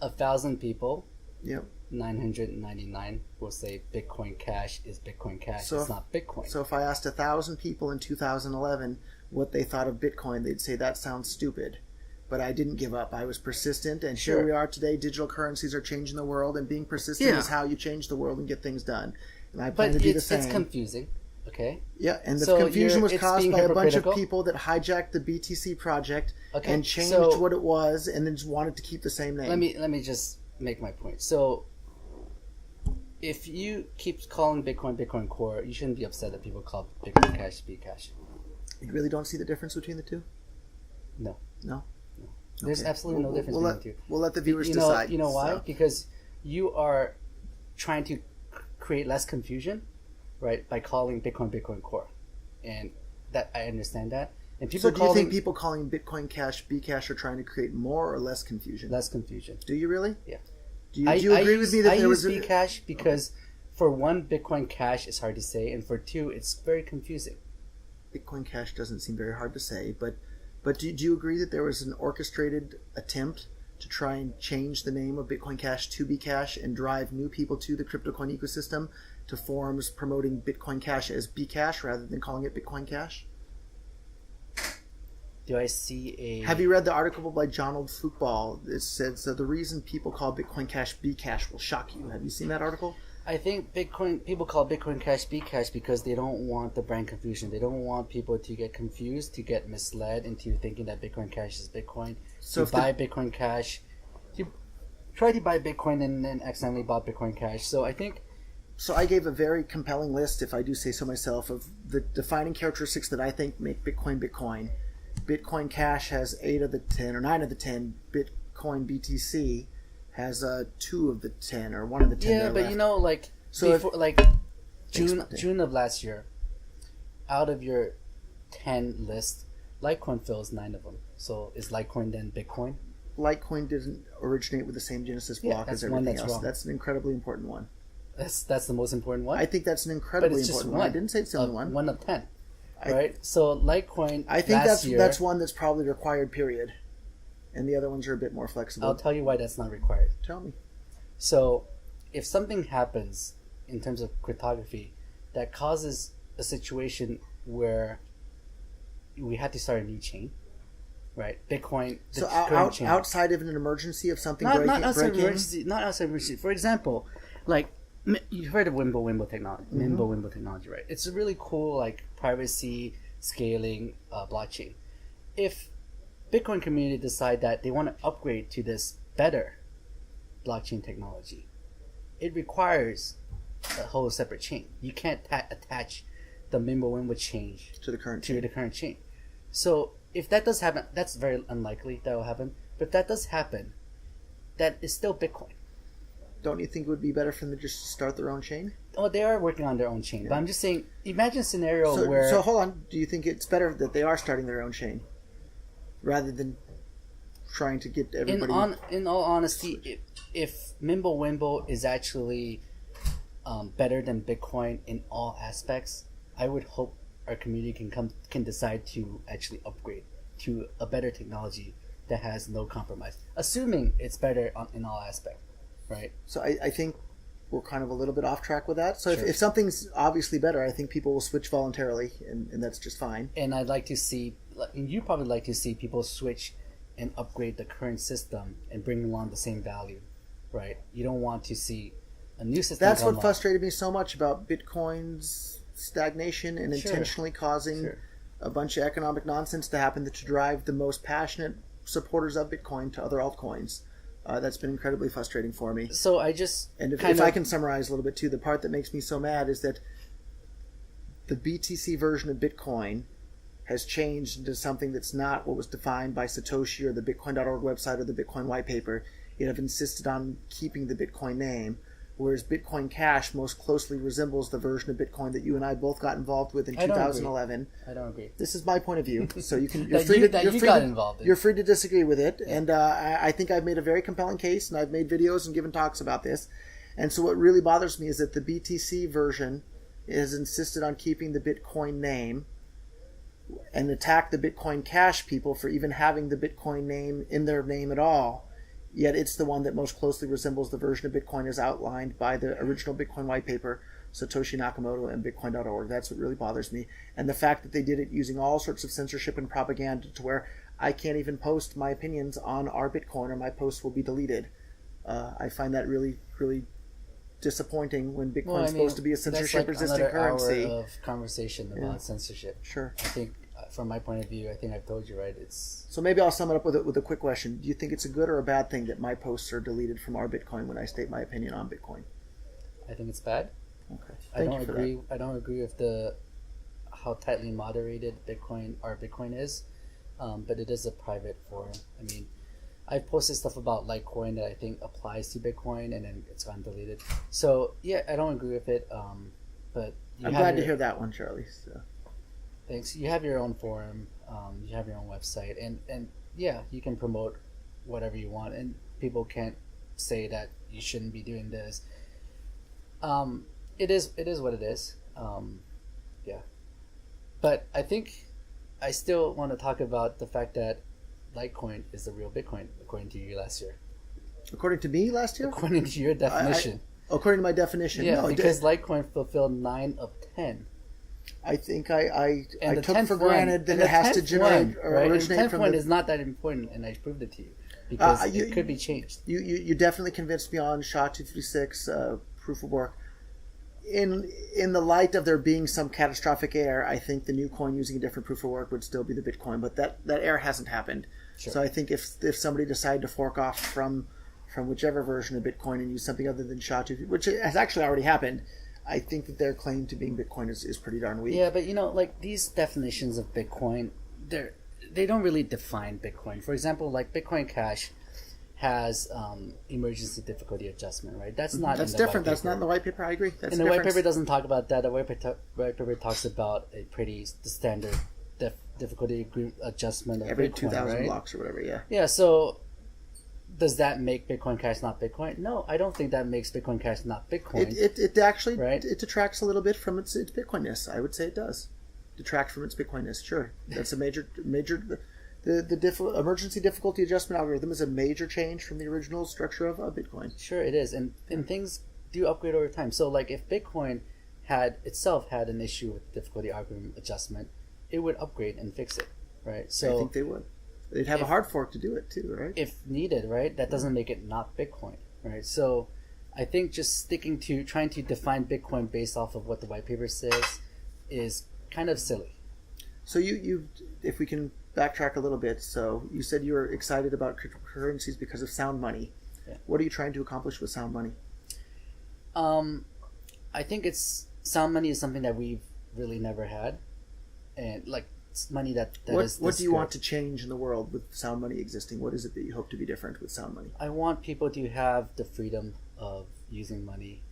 1,000 people, yep. 999 will say Bitcoin Cash is Bitcoin Cash. So it's not Bitcoin. So if I asked 1,000 people in 2011 what they thought of Bitcoin, they'd say that sounds stupid. But I didn't give up. I was persistent, and here we are today. Digital currencies are changing the world, and being persistent is how you change the world and get things done. And I plan to do the same. It's confusing, okay? Yeah, and the confusion was caused by a bunch of people that hijacked the BTC project and changed what it was, and then just wanted to keep the same name. Let me just make my point. So, if you keep calling Bitcoin Bitcoin Core, you shouldn't be upset that people call Bitcoin Cash Bcash. You really don't see the difference between the two? No. No? There's absolutely no difference between the two. We'll let the viewers decide. You know why? So. Because you are trying to create less confusion, right, by calling Bitcoin Bitcoin Core. And that I understand that. And people do you think people calling Bitcoin Cash Bcash are trying to create more or less confusion? Less confusion. Do you really? Yeah. Do you agree with me that there was I use Bcash because for one, Bitcoin Cash is hard to say, and for two, it's very confusing. Bitcoin Cash doesn't seem very hard to say, but do you agree that there was an orchestrated attempt to try and change the name of Bitcoin Cash to Bcash and drive new people to the cryptocoin ecosystem to forums promoting Bitcoin Cash as Bcash rather than calling it Bitcoin Cash? Do I see a... Have you read the article by Donald Football? It says the reason people call Bitcoin Cash Bcash will shock you. Have you seen that article? I think people call Bitcoin Cash Bcash because they don't want the brand confusion. They don't want people to get confused, to get misled into thinking that Bitcoin Cash is Bitcoin. So Bitcoin Cash, you try to buy Bitcoin and then accidentally bought Bitcoin Cash. So I think... So I gave a very compelling list, if I do say so myself, of the defining characteristics that I think make Bitcoin Bitcoin. Bitcoin Cash has 8 of the 10 or 9 of the 10. Bitcoin BTC has 2 of the 10 or 1 of the 10. Yeah, but left. June of last year, out of your 10 list, Litecoin fills 9 of them. So is Litecoin then Bitcoin? Litecoin didn't originate with the same Genesis block as everything else. Wrong. That's an incredibly important one. That's the most important one? I think that's an incredibly important one. I didn't say it's the only one. 1 of 10. Right? So Litecoin I think that's one that's probably required, period. And the other ones are a bit more flexible. I'll tell you why that's not required. Tell me. So, if something happens in terms of cryptography that causes a situation where we had to start a new chain, right? Bitcoin. So outside of an emergency of something breaking? Not outside emergency. Not outside emergency. For example, like you've heard of Wimble technology. Mm-hmm. Wimble technology, right? It's a really cool like privacy scaling blockchain. If Bitcoin community decide that they want to upgrade to this better blockchain technology, it requires a whole separate chain. You can't attach the Mimblewimble change to the current chain. So if that does happen, that's very unlikely that will happen. But if that does happen, that is still Bitcoin. Don't you think it would be better for them to just start their own chain? Oh, they are working on their own chain. Yeah. But I'm just saying, imagine a scenario where... So hold on. Do you think it's better that they are starting their own chain rather than trying to get everybody... In all honesty, if Mimblewimble is actually better than Bitcoin in all aspects, I would hope our community can decide to actually upgrade to a better technology that has no compromise, assuming it's better in all aspects, right? So I think we're kind of a little bit off track with that. So sure. if something's obviously better, I think people will switch voluntarily, and that's just fine. And I'd like to see, you probably like to see people switch and upgrade the current system and bring along the same value, right? You don't want to see a new system. That's what frustrated me so much about Bitcoin's stagnation and intentionally causing a bunch of economic nonsense to happen to drive the most passionate supporters of Bitcoin to other altcoins. That's been incredibly frustrating for me. So I just... And if I can summarize a little bit too, the part that makes me so mad is that the BTC version of Bitcoin has changed into something that's not what was defined by Satoshi or the Bitcoin.org website or the Bitcoin white paper. It have insisted on keeping the Bitcoin name, whereas Bitcoin Cash most closely resembles the version of Bitcoin that you and I both got involved with in 2011. I don't agree. This is my point of view, so you can. You're free to disagree with it, and I think I've made a very compelling case, and I've made videos and given talks about this. And so, what really bothers me is that the BTC version has insisted on keeping the Bitcoin name, and attacked the Bitcoin Cash people for even having the Bitcoin name in their name at all. Yet it's the one that most closely resembles the version of Bitcoin as outlined by the original Bitcoin white paper, Satoshi Nakamoto, and Bitcoin.org. That's what really bothers me. And the fact that they did it using all sorts of censorship and propaganda to where I can't even post my opinions on our Bitcoin or my posts will be deleted. I find that really, really disappointing when Bitcoin is supposed to be a censorship-resistant currency. Hour of conversation about censorship. Sure. I think... From my point of view, I think I've told you, right? So maybe I'll sum it up with a quick question. Do you think it's a good or a bad thing that my posts are deleted from our Bitcoin when I state my opinion on Bitcoin? I think it's bad. Okay. I don't agree with how tightly moderated our Bitcoin is, but it is a private forum. I mean, I've posted stuff about Litecoin that I think applies to Bitcoin, and then it's gotten deleted. So yeah, I don't agree with it. But I'm glad to hear that one, Charlie. So. Thanks. You have your own forum, you have your own website, and yeah, you can promote whatever you want, and people can't say that you shouldn't be doing this. It is what it is. Yeah. But I think I still want to talk about the fact that Litecoin is the real Bitcoin, according to you last year. According to me last year? According to your definition. According to my definition, yeah, no, because Litecoin fulfilled 9 of 10. I think I took for granted that it has to generate or originate and the 10th from one is not that important, and I proved it to you because it could be changed. You definitely convinced me on SHA-256 proof of work. In the light of there being some catastrophic error, I think the new coin using a different proof of work would still be the Bitcoin, but that error hasn't happened. Sure. So I think if somebody decided to fork off from whichever version of Bitcoin and use something other than SHA-256, which has actually already happened, I think that their claim to being Bitcoin is pretty darn weak. Yeah, but like these definitions of Bitcoin, they don't really define Bitcoin. For example, like Bitcoin Cash has emergency difficulty adjustment, right? That's different. That's not in the white paper. I agree. And the white paper doesn't talk about that. The white paper talks about the standard difficulty adjustment of every Bitcoin, 2,000 right? blocks or whatever. Yeah. Yeah. So. Does that make Bitcoin Cash not Bitcoin? No, I don't think that makes Bitcoin Cash not Bitcoin. It actually right? It detracts a little bit from its Bitcoinness. I would say it does detract from its Bitcoinness. Sure, that's a major. The emergency difficulty adjustment algorithm is a major change from the original structure of Bitcoin. Sure, it is, and things do upgrade over time. So, like if Bitcoin had an issue with difficulty algorithm adjustment, it would upgrade and fix it, right? So I think they would. They'd have a hard fork to do it too, right? If needed, right? That doesn't make it not Bitcoin, right? So I think just trying to define Bitcoin based off of what the white paper says is kind of silly. So you if we can backtrack a little bit, so you said you were excited about cryptocurrencies because of sound money. Yeah. What are you trying to accomplish with sound money? I think sound money is something that we've really never had, and like it's money that what do you want to change in the world with sound money existing? What is it that you hope to be different with sound money? I want people to have the freedom of using money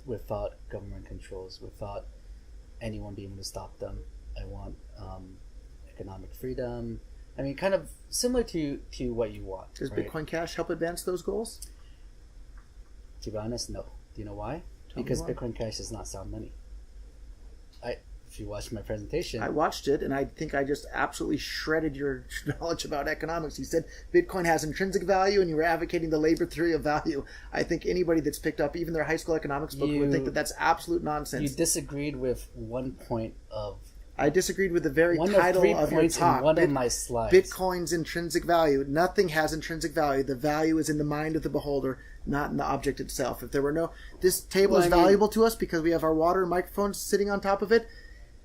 without government controls, without anyone being able to stop them. I want economic freedom. I mean, kind of similar to what you want. Does right? Bitcoin Cash help advance those goals? To be honest, no. Do you know why? Because Bitcoin Cash is not sound money. If you watched my presentation, I watched it, and I think I just absolutely shredded your knowledge about economics. You said Bitcoin has intrinsic value, and you were advocating the labor theory of value. I think anybody that's picked up even their high school economics book would think that that's absolute nonsense. You disagreed with one point of. I disagreed with the very title of your talk. One of my slides. Bitcoin's intrinsic value. Nothing has intrinsic value. The value is in the mind of the beholder, not in the object itself. If there were no, this table is valuable to us because we have our water and microphones sitting on top of it.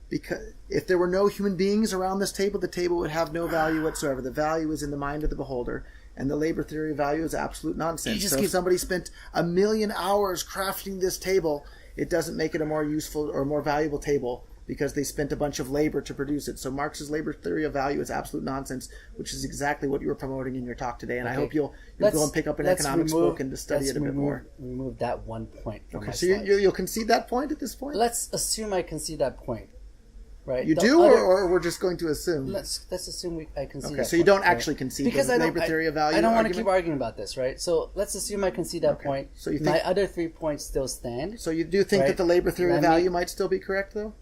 Because if there were no human beings around this table, the table would have no value whatsoever. The value is in the mind of the beholder, and the labor theory of value is absolute nonsense. So if somebody spent 1,000,000 hours crafting this table, it doesn't make it a more useful or more valuable table because they spent a bunch of labor to produce it. So Marx's labor theory of value is absolute nonsense, which is exactly what you were promoting in your talk today. And I hope you'll go and pick up an economics book and to study it a bit more. Remove that one point from my so slides. you'll concede that point at this point? Let's assume I concede that point. Right. You do, or we're just going to assume? Let's assume I concede. Okay, that so you don't actually concede because the labor theory of value. I don't want to keep arguing about this, right? So let's assume I concede that point. So you think, my other 3 points still stand. So you do think that the labor theory of value might still be correct, though?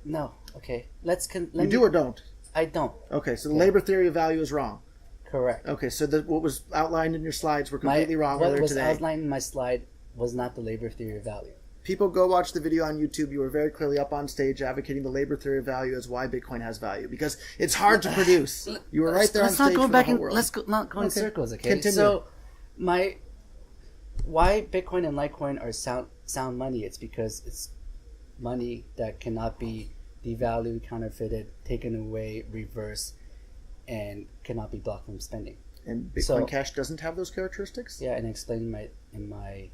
No. Okay. You do or don't? I don't. Okay, so the labor theory of value is wrong. Correct. Okay, so what was outlined in your slides were completely wrong earlier today. What was outlined in my slide was not the labor theory of value. People, go watch the video on YouTube. You were very clearly up on stage advocating the labor theory of value as why Bitcoin has value. Because it's hard to produce. You were right there on stage for the whole world. Let's not go in circles, okay? Continue. So, why Bitcoin and Litecoin are sound money? It's because it's money that cannot be devalued, counterfeited, taken away, reversed, and cannot be blocked from spending. And Bitcoin Cash doesn't have those characteristics? Yeah, and I explained in my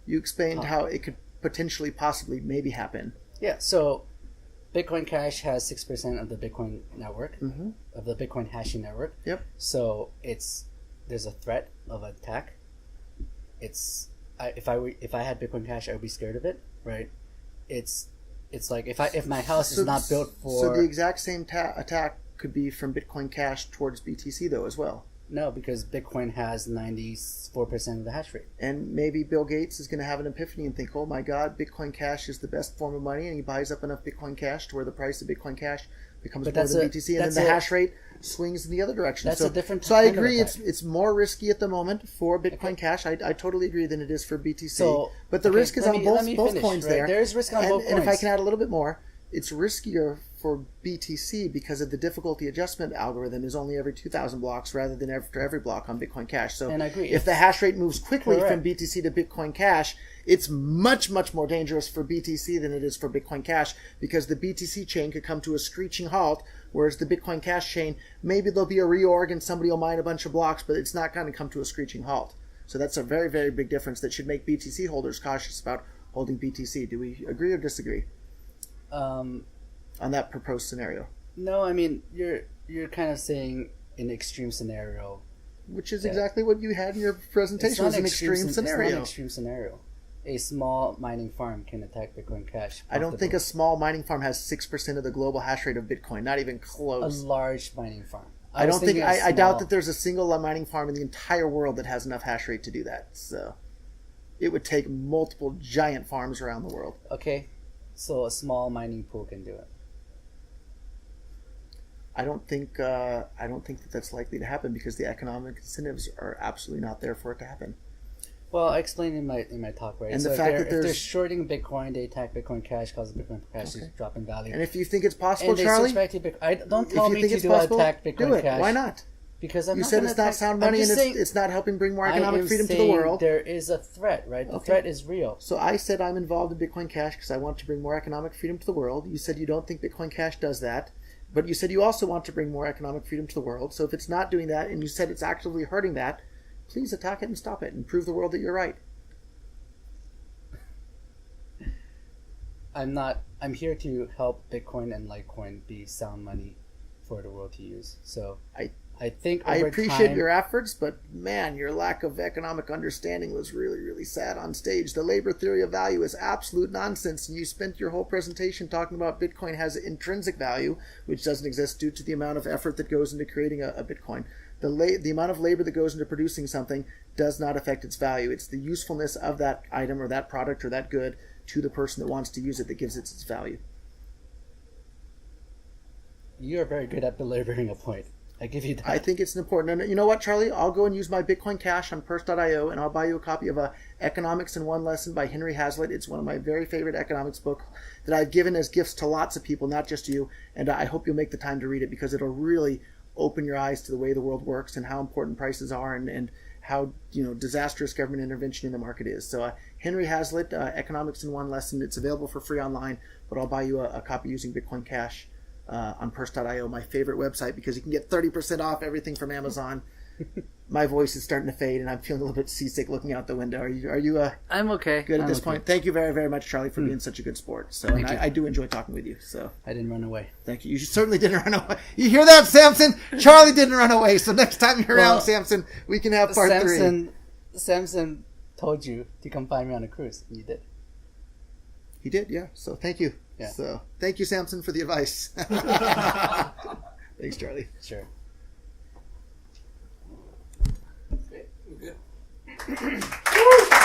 you explained how it could potentially, possibly, maybe happen. Yeah, so Bitcoin Cash has 6% of the Bitcoin network, of the Bitcoin hashing network. Yep. So there's a threat of attack. If I had Bitcoin Cash, I would be scared of it, right? It's like if my house is not built for. So the exact same attack could be from Bitcoin Cash towards BTC though as well. No, because Bitcoin has 94% of the hash rate. And maybe Bill Gates is going to have an epiphany and think, oh my God, Bitcoin Cash is the best form of money, and he buys up enough Bitcoin Cash to where the price of Bitcoin Cash becomes more than BTC, and then the hash rate swings in the other direction. That's a different. So I agree, it's more risky at the moment for Bitcoin Cash. I totally agree than it is for BTC. But the risk is on both coins there. There is risk on both coins. And if I can add a little bit more, it's riskier for BTC because of the difficulty adjustment algorithm is only every 2,000 blocks rather than after every block on Bitcoin Cash. So and I agree. If the hash rate moves quickly from BTC to Bitcoin Cash, it's much, much more dangerous for BTC than it is for Bitcoin Cash because the BTC chain could come to a screeching halt, whereas the Bitcoin Cash chain, maybe there'll be a reorg and somebody will mine a bunch of blocks, but it's not going to come to a screeching halt. So that's a very, very big difference that should make BTC holders cautious about holding BTC. Do we agree or disagree? On that proposed scenario. No, I mean you're kind of saying an extreme scenario, which is exactly what you had in your presentation. Was an extreme scenario. It's not an extreme scenario. A small mining farm can attack Bitcoin Cash. I don't think a small mining farm has 6% of the global hash rate of Bitcoin. Not even close. A large mining farm. I doubt that there's a single mining farm in the entire world that has enough hash rate to do that. So it would take multiple giant farms around the world. Okay, so a small mining pool can do it. I don't think that that's likely to happen because the economic incentives are absolutely not there for it to happen. Well, I explained in my talk, right? And so the fact that if they're shorting Bitcoin, they attack Bitcoin Cash, causes Bitcoin Cash to drop in value. And if you think it's possible, Charlie, don't tell me to attack Bitcoin do it. Cash. Why not? Because you said it's not sound money and it's not helping bring more economic freedom to the world. There is a threat, right? The threat is real. So I said I'm involved in Bitcoin Cash because I want to bring more economic freedom to the world. You said you don't think Bitcoin Cash does that. But you said you also want to bring more economic freedom to the world. So if it's not doing that, and you said it's actively hurting that, please attack it and stop it and prove the world that you're right. I'm here to help Bitcoin and Litecoin be sound money for the world to use. So I think I over appreciate time, your efforts, but man, your lack of economic understanding was really, really sad on stage. The labor theory of value is absolute nonsense, and you spent your whole presentation talking about Bitcoin has intrinsic value, which doesn't exist due to the amount of effort that goes into creating a Bitcoin. The amount of labor that goes into producing something does not affect its value. It's the usefulness of that item or that product or that good to the person that wants to use it that gives it its value. You are very good at belaboring a point. I give you that. I think it's important. And you know what, Charlie? I'll go and use my Bitcoin Cash on Purse.io, and I'll buy you a copy of Economics in One Lesson by Henry Hazlitt. It's one of my very favorite economics books that I've given as gifts to lots of people, not just you. And I hope you'll make the time to read it because it'll really open your eyes to the way the world works and how important prices are and how disastrous government intervention in the market is. So Henry Hazlitt, Economics in One Lesson. It's available for free online, but I'll buy you a copy using Bitcoin Cash. On Purse.io, my favorite website, because you can get 30% off everything from Amazon. My voice is starting to fade, and I'm feeling a little bit seasick looking out the window. Are you? I'm okay. Good at this point. Thank you very, very much, Charlie, for being such a good sport. So, and I do enjoy talking with you. So I didn't run away. Thank you. You certainly didn't run away. You hear that, Samson? Charlie didn't run away. So next time you're around, Samson, we can have part 3. Samson told you to come find me on a cruise, and you did. He did, yeah. So thank you. Yeah. So thank you, Samson, for the advice. Thanks, Charlie. Sure. Okay. We're good.